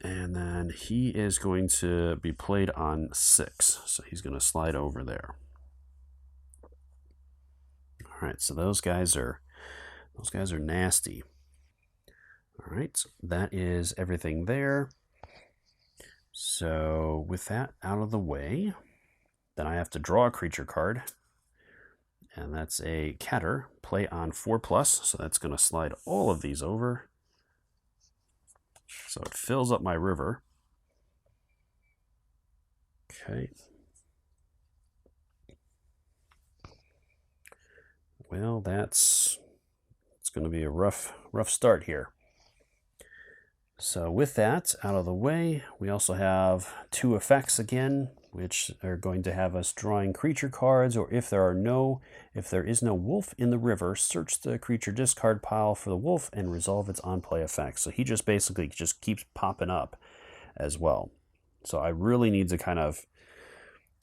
And then he is going to be played on 6. So he's going to slide over there. All right, so those guys are nasty. All right, so that is everything there. So with that out of the way, then I have to draw a creature card, and that's a Catter, play on 4+, so that's going to slide all of these over. So it fills up my river. Okay. Well, it's going to be a rough start here. So with that out of the way, we also have 2 effects again, which are going to have us drawing creature cards, or if there is no wolf in the river, search the creature discard pile for the wolf and resolve its on-play effects. So he just basically keeps popping up as well. So I really need to kind of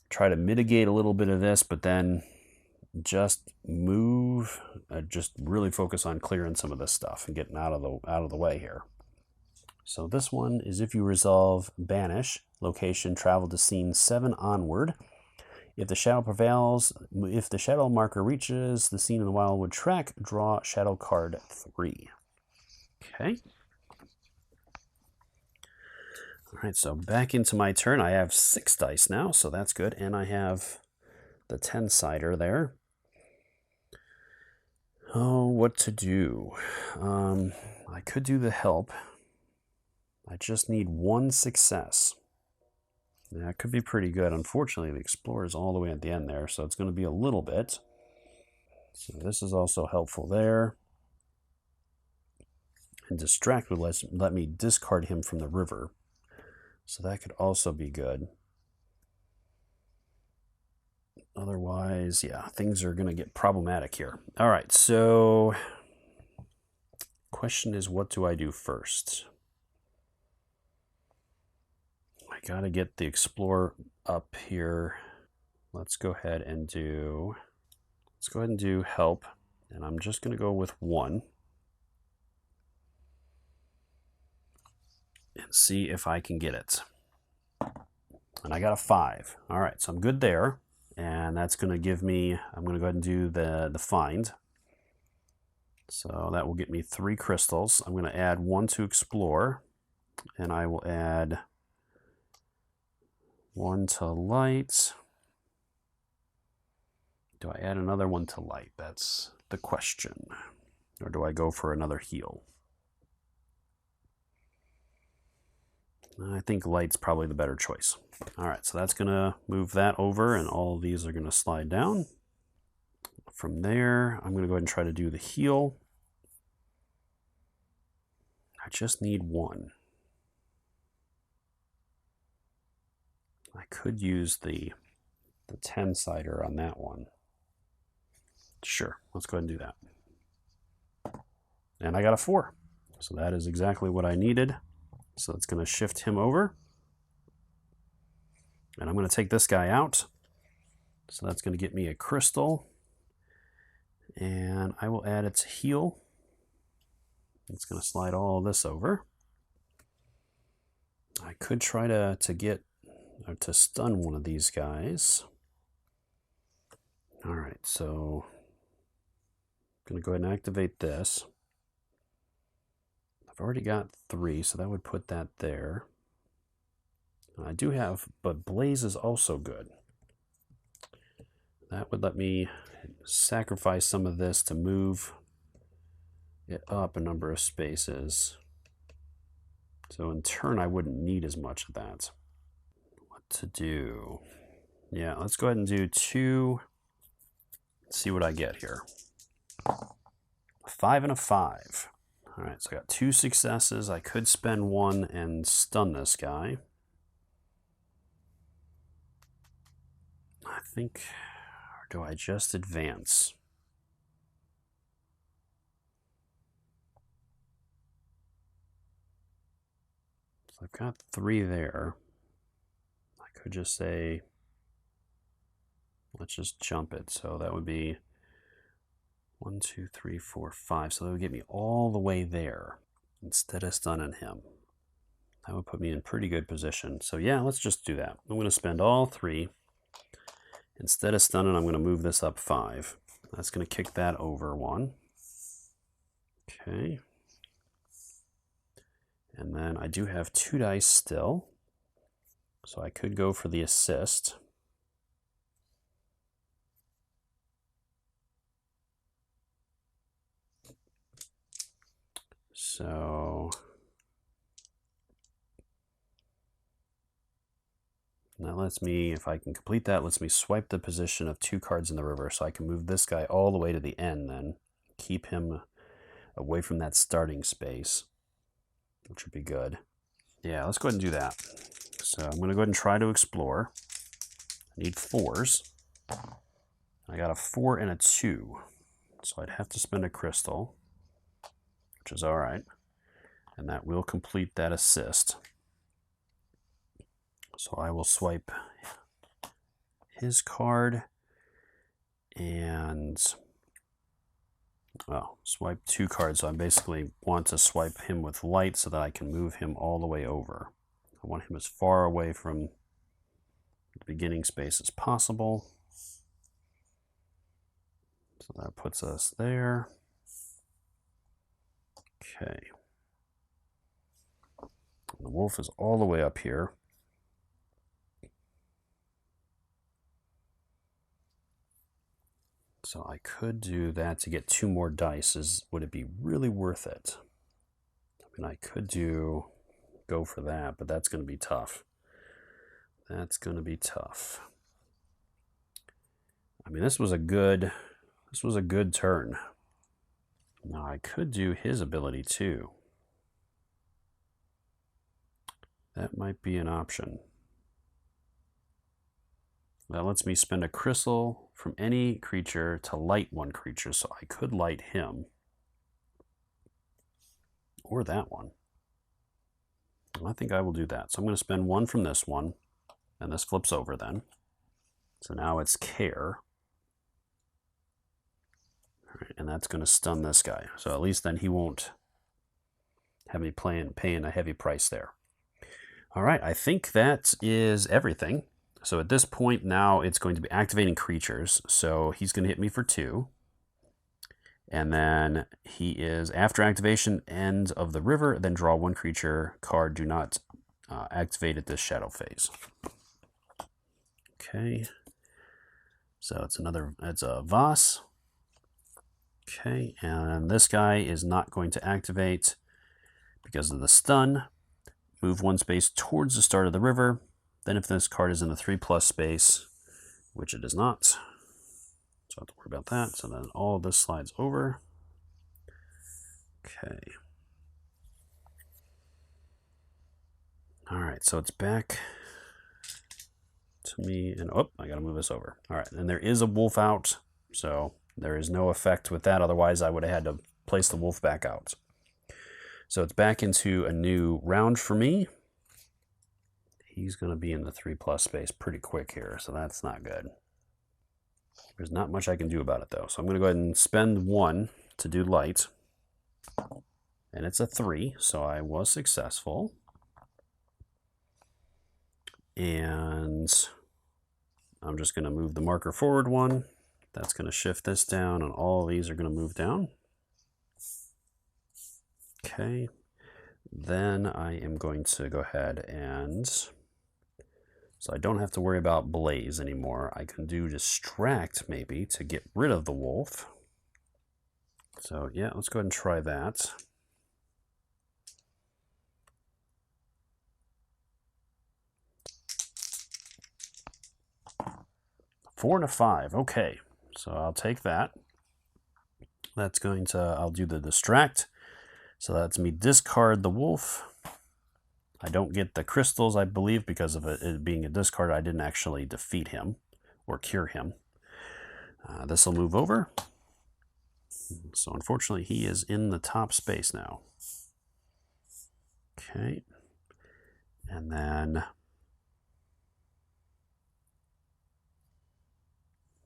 try to mitigate a little bit of this, but then just really focus on clearing some of this stuff and getting out of the way here. So this one is if you resolve banish location, travel to scene 7 onward. If the shadow prevails, if the shadow marker reaches the scene in the Wildwood track, draw shadow card 3. Okay. All right, so back into my turn. I have 6 dice now, so that's good. And I have the 10-sider there. Oh, what to do? I could do the help. I just need 1 success. That could be pretty good. Unfortunately, the Explorer is all the way at the end there, so it's going to be a little bit. So this is also helpful there. And Distract would let me discard him from the river. So that could also be good. Otherwise, yeah, things are going to get problematic here. All right, so question is, what do I do first? I got to get the Explorer up here. Let's go ahead and do help, and I'm just going to go with 1 and see if I can get it. And I got a 5. All right, so I'm good there, and that's going to give me, I'm going to go ahead and do the find. So that will get me 3 crystals. I'm going to add 1 to Explore, and I will add 1 to light. Do I add another 1 to light? That's the question. Or do I go for another heal? I think light's probably the better choice. All right, so that's going to move that over, and all of these are going to slide down. From there, I'm going to go ahead and try to do the heal. I just need 1. I could use the 10-sider on that one. Sure, let's go ahead and do that. And I got a 4. So that is exactly what I needed. So it's going to shift him over. And I'm going to take this guy out. So that's going to get me a crystal. And I will add its heal. It's going to slide all this over. I could try to stun one of these guys. All right, so I'm going to go ahead and activate this. I've already got 3, so that would put that there. I do have, but Blaze is also good. That would let me sacrifice some of this to move it up a number of spaces. So in turn, I wouldn't need as much of that. What to do? Yeah, let's go ahead and do 2. Let's see what I get here. A 5 and a 5. All right, so I got 2 successes. I could spend 1 and stun this guy. I think, or do I just advance? So I've got 3 there. I could just say, let's just jump it. So that would be 1, 2, 3, 4, 5. So that would get me all the way there instead of stunning him. That would put me in pretty good position. So yeah, let's just do that. I'm going to spend all 3. Instead of stunning, I'm going to move this up 5. That's going to kick that over 1. Okay. And then I do have 2 dice still. So I could go for the assist. So that lets me, if I can complete that, lets me swipe the position of 2 cards in the river. So I can move this guy all the way to the end then. Keep him away from that starting space, which would be good. Yeah, let's go ahead and do that. So I'm going to go ahead and try to explore. I need 4s. I got a 4 and a 2. So I'd have to spend a crystal, which is all right. And that will complete that assist. So I will swipe his card and, well, swipe 2 cards. So I basically want to swipe him with light so that I can move him all the way over. I want him as far away from the beginning space as possible. So that puts us there. Okay. The wolf is all the way up here. So I could do that to get 2 more dice. Would it be really worth it? I mean, I could go for that, but that's going to be tough. That's going to be tough. I mean, this was a good turn. Now I could do his ability too. That might be an option. That lets me spend a crystal from any creature to light 1 creature, so I could light him. Or that one. I think I will do that. So I'm going to spend 1 from this one, and this flips over then. So now it's care. All right, and that's going to stun this guy. So at least then he won't have me paying a heavy price there. All right, I think that is everything. So at this point now it's going to be activating creatures. So he's going to hit me for 2. And then he is, after activation, end of the river, then draw 1 creature card. Do not activate at this shadow phase. Okay. So it's a Voss. Okay, and this guy is not going to activate because of the stun. Move 1 space towards the start of the river. Then if this card is in the 3+ space, which it is not, so I don't have to worry about that. So then all of this slides over. Okay. All right, so it's back to me. And oh, I got to move this over. All right, and there is a wolf out, so there is no effect with that. Otherwise, I would have had to place the wolf back out. So it's back into a new round for me. He's going to be in the 3+ space pretty quick here, so that's not good. There's not much I can do about it, though. So I'm going to go ahead and spend 1 to do light. And it's a 3, so I was successful. And I'm just going to move the marker forward 1. That's going to shift this down, and all of these are going to move down. Okay. Then I am going to go ahead and... So I don't have to worry about blaze anymore. I can do distract maybe to get rid of the wolf. So yeah, let's go ahead and try that. Four and a 5. Okay, so I'll take that. That's going to, I'll do the distract. So that's me discard the wolf. I don't get the crystals, I believe, because of it being a discard. I didn't actually defeat him or cure him. This will move over. So unfortunately, he is in the top space now. Okay. And then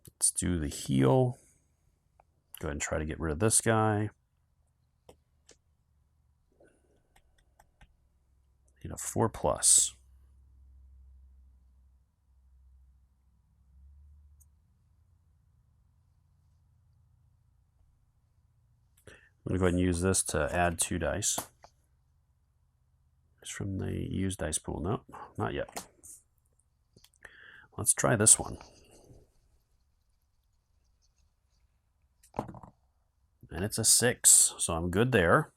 let's do the heal. Go ahead and try to get rid of this guy. Need a 4+. I'm going to go ahead and use this to add 2 dice. It's from the used dice pool. Nope, not yet. Let's try this one. And it's a 6, so I'm good there.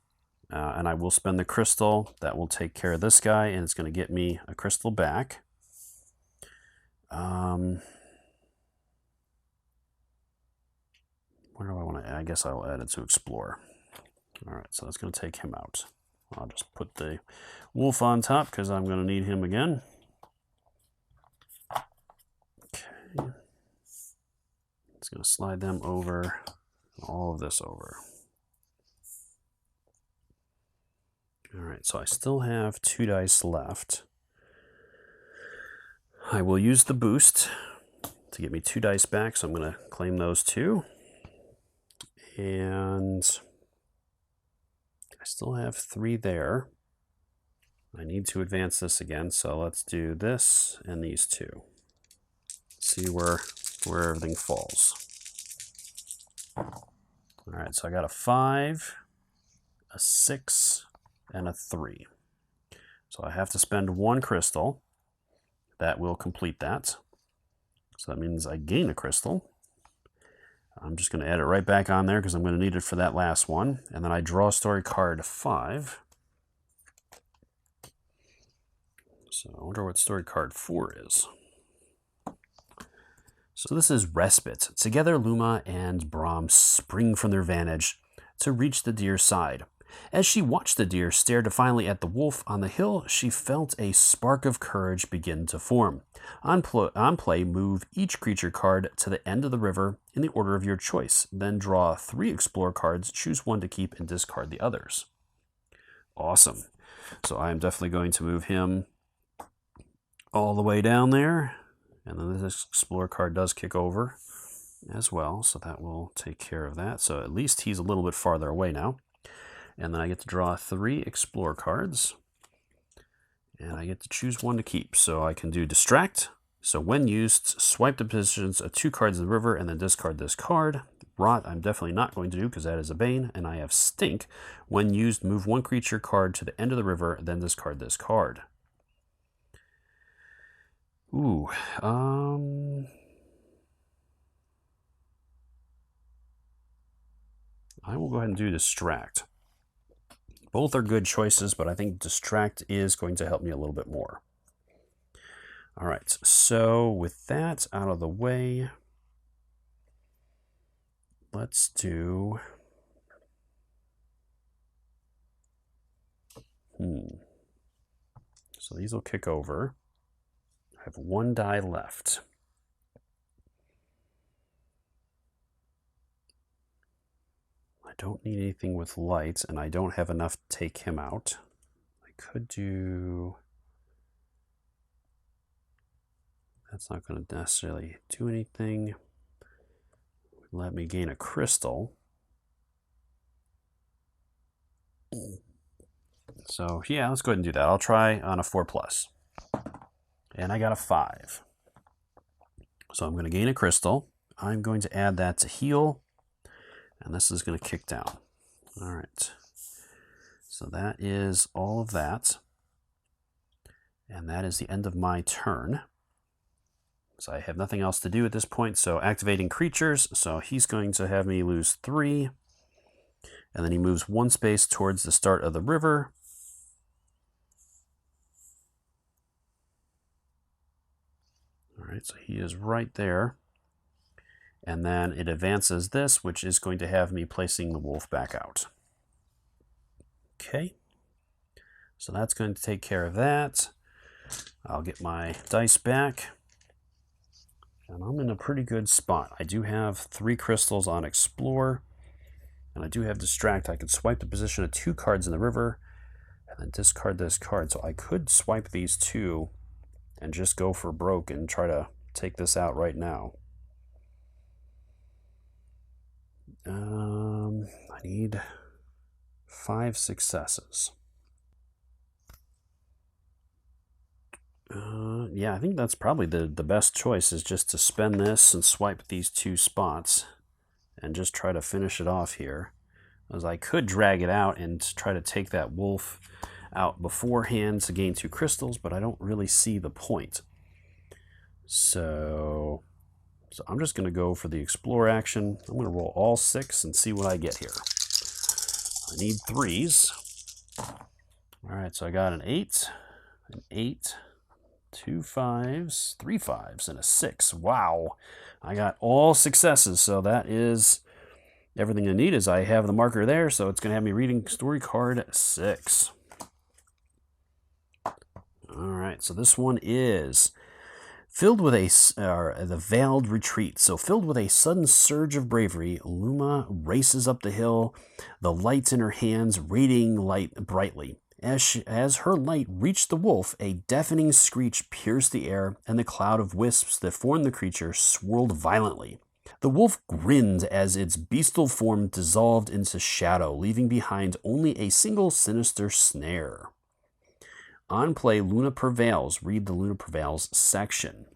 And I will spend the crystal. That will take care of this guy, and it's going to get me a crystal back. Where do I want to? I guess I'll add it to explore. All right, so that's going to take him out. I'll just put the wolf on top because I'm going to need him again. Okay. It's going to slide them over, all of this over. All right, so I still have 2 dice left. I will use the boost to get me 2 dice back, so I'm going to claim those 2. And I still have 3 there. I need to advance this again, so let's do this and these 2. See where everything falls. All right, so I got a 5, a 6, and a 3. So I have to spend 1 crystal. That will complete that. So that means I gain a crystal. I'm just going to add it right back on there because I'm going to need it for that last one. And then I draw story card 5. So I wonder what story card 4 is. So this is Respite. Together, Luma and Brahm spring from their vantage to reach the deer's side. As she watched the deer stare defiantly at the wolf on the hill, she felt a spark of courage begin to form. On play, move each creature card to the end of the river in the order of your choice. Then draw 3 explore cards, choose 1 to keep, and discard the others. Awesome. So I am definitely going to move him all the way down there. And then this explore card does kick over as well, so that will take care of that. So at least he's a little bit farther away now. And then I get to draw 3 explore cards. And I get to choose 1 to keep. So I can do distract. So when used, swipe the positions of 2 cards in the river and then discard this card. Rot, I'm definitely not going to do because that is a bane. And I have stink. When used, move 1 creature card to the end of the river, then discard this card. Ooh, I will go ahead and do distract. Both are good choices, but I think distract is going to help me a little bit more. All right, so with that out of the way, let's do... So these will kick over. I have 1 die left. I don't need anything with lights, and I don't have enough to take him out. I could do... That's not going to necessarily do anything. let me gain a crystal. So yeah, let's go ahead and do that. I'll try on a 4+. And I got a 5. So I'm going to gain a crystal. I'm going to add that to heal. And this is going to kick down. All right. So that is all of that. And that is the end of my turn. So I have nothing else to do at this point. So activating creatures. So he's going to have me lose 3. And then he moves 1 space towards the start of the river. All right, so he is right there. And then it advances this, which is going to have me placing the wolf back out. Okay. So that's going to take care of that. I'll get my dice back. And I'm in a pretty good spot. I do have 3 crystals on Explore. And I do have Distract. I could swipe the position of 2 cards in the river. And then discard this card. So I could swipe these 2 and just go for broke and try to take this out right now. I need 5 successes. Yeah, I think that's probably the best choice, is just to spend this and swipe these 2 spots and just try to finish it off here. As I could drag it out and try to take that wolf out beforehand to gain 2 crystals, but I don't really see the point. So I'm just going to go for the Explore action. I'm going to roll all 6 and see what I get here. I need 3s. All right, so I got an 8, an 8, 2 5s, 3 5s, and a 6. Wow, I got all successes. So that is everything I need. Is I have the marker there, so it's going to have me reading story card 6. All right, so this one is filled with the Veiled Retreat. So filled with a sudden surge of bravery, Luma races up the hill, the lights in her hands radiating light brightly. As her light reached the wolf, a deafening screech pierced the air, and the cloud of wisps that formed the creature swirled violently. The wolf grinned as its bestial form dissolved into shadow, leaving behind only a single sinister snare. On play, Luna Prevails. Read the Luna Prevails section.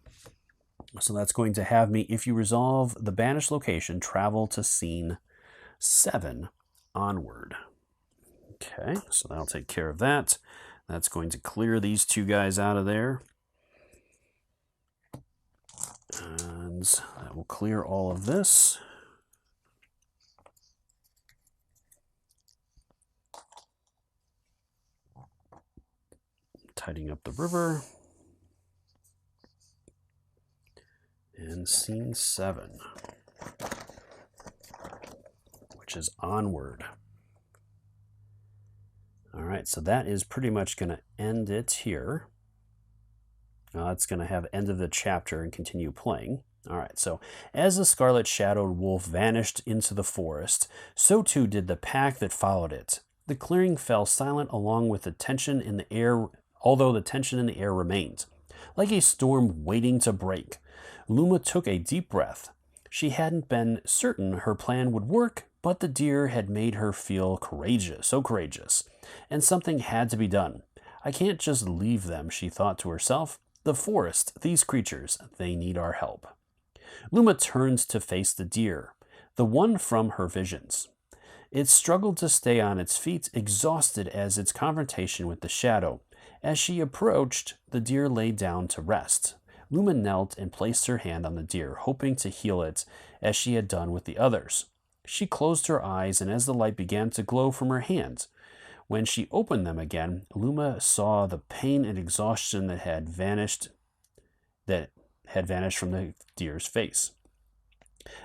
So that's going to have me, if you resolve the banished location, travel to scene 7 onward. Okay, so that'll take care of that. That's going to clear these 2 guys out of there. And that will clear all of this. Tidying up the river. And scene 7, which is onward. All right, so that is pretty much going to end it here. It's going to have end of the chapter and continue playing. All right, so as the scarlet-shadowed wolf vanished into the forest, so too did the pack that followed it. The clearing fell silent along with the tension in the air, although the tension in the air remained. Like a storm waiting to break, Luma took a deep breath. She hadn't been certain her plan would work, but the deer had made her feel courageous, so courageous, and something had to be done. I can't just leave them, she thought to herself. The forest, these creatures, they need our help. Luma turned to face the deer, the one from her visions. It struggled to stay on its feet, exhausted as its confrontation with the shadow. As she approached, the deer lay down to rest. Luma knelt and placed her hand on the deer, hoping to heal it as she had done with the others. She closed her eyes, and as the light began to glow from her hand, when she opened them again, Luma saw the pain and exhaustion that had vanished from the deer's face.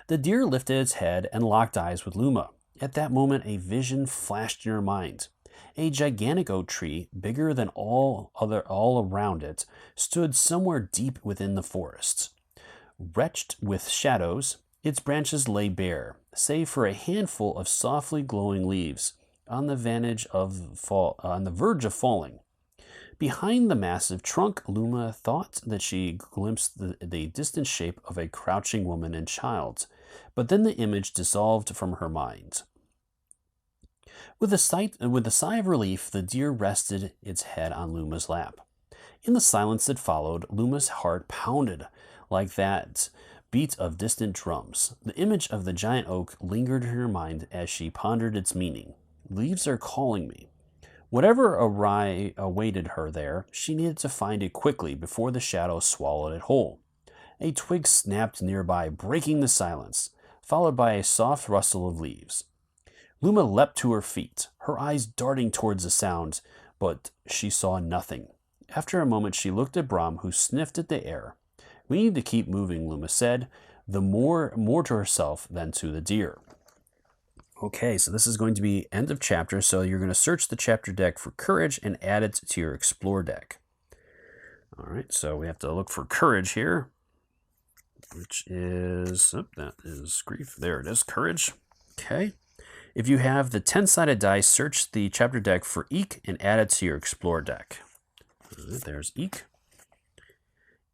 The deer lifted its head and locked eyes with Luma. At that moment, a vision flashed in her mind. A gigantic oak tree, bigger than all around it, stood somewhere deep within the forest. Wretched with shadows, its branches lay bare, save for a handful of softly glowing leaves on the verge of falling. Behind the massive trunk, Luma thought that she glimpsed the distant shape of a crouching woman and child. but then the image dissolved from her mind. With a sigh of relief, the deer rested its head on Luma's lap. In the silence that followed, Luma's heart pounded like that beat of distant drums. The image of the giant oak lingered in her mind as she pondered its meaning. Leaves are calling me. Whatever awaited her there, she needed to find it quickly before the shadow swallowed it whole. A twig snapped nearby, breaking the silence, followed by a soft rustle of leaves. Luma leapt to her feet, her eyes darting towards the sound, but she saw nothing. After a moment, she looked at Brahm, who sniffed at the air. "We need to keep moving," Luma said, the more to herself than to the deer. Okay, so this is going to be end of chapter, so you're going to search the chapter deck for courage and add it to your explore deck. All right, so we have to look for courage here, which is, that is grief. There it is, courage. Okay. If you have the 10-sided die, search the chapter deck for Eek and add it to your explore deck. All right, there's Eek.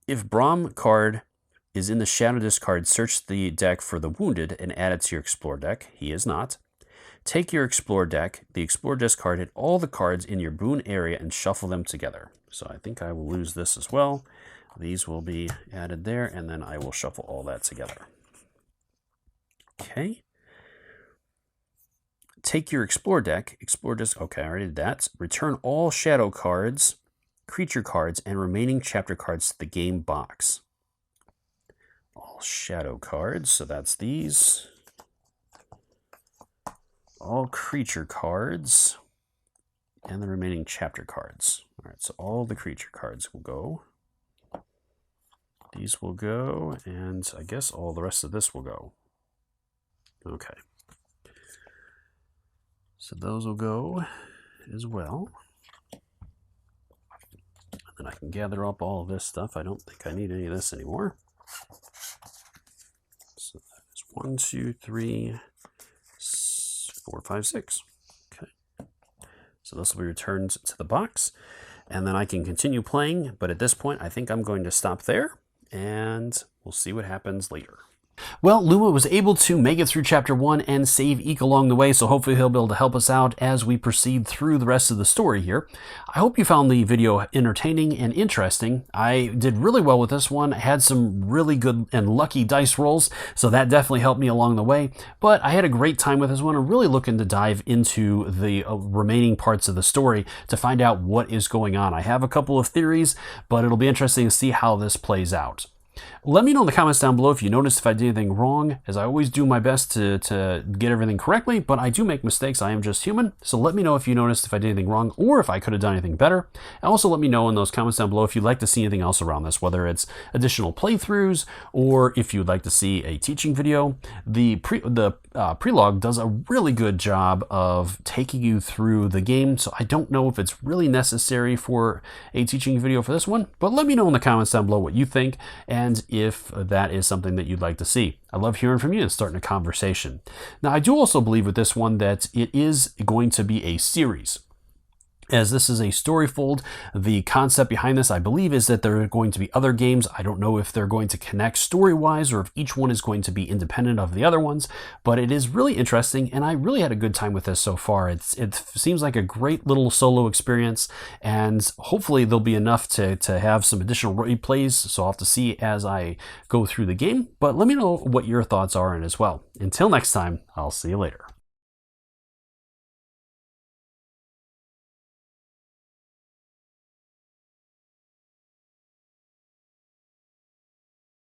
If Brahm card is in the shadow discard, search the deck for the wounded and add it to your explore deck. He is not. Take your explore deck, the explore discard, hit all the cards in your boon area and shuffle them together. So I think I will lose this as well. These will be added there, and then I will shuffle all that together. Okay. Take your explore deck, explore disc. Okay, I already did that. Return all shadow cards, creature cards, and remaining chapter cards to the game box. All shadow cards, so that's these. All creature cards, and the remaining chapter cards. All right, so all the creature cards will go. These will go, and I guess all the rest of this will go. Okay. So those will go as well. And then I can gather up all of this stuff. I don't think I need any of this anymore. So that is 1, 2, 3, 4, 5, 6. Okay. So this will be returned to the box. And then I can continue playing. But at this point, I think I'm going to stop there. And we'll see what happens later. Well, Luma was able to make it through Chapter 1 and save Eek along the way, so hopefully he'll be able to help us out as we proceed through the rest of the story here. I hope you found the video entertaining and interesting. I did really well with this one. I had some really good and lucky dice rolls, so that definitely helped me along the way. But I had a great time with this one. I'm really looking to dive into the remaining parts of the story to find out what is going on. I have a couple of theories, but it'll be interesting to see how this plays out. Let me know in the comments down below if you noticed if I did anything wrong, as I always do my best to get everything correctly, but I do make mistakes. I am just human. So let me know if you noticed if I did anything wrong or if I could have done anything better. And also let me know in those comments down below if you'd like to see anything else around this, whether it's additional playthroughs or if you'd like to see a teaching video. The prelogue does a really good job of taking you through the game, so I don't know if it's really necessary for a teaching video for this one, but let me know in the comments down below what you think and if that is something that you'd like to see. I love hearing from you and starting a conversation. Now, I do also believe with this one that it is going to be a series. As this is a Storyfold, the concept behind this, I believe, is that there are going to be other games. I don't know if they're going to connect story-wise or if each one is going to be independent of the other ones, but it is really interesting, and I really had a good time with this so far. It seems like a great little solo experience, and hopefully there'll be enough to have some additional replays, so I'll have to see as I go through the game, but let me know what your thoughts are on it as well. Until next time, I'll see you later.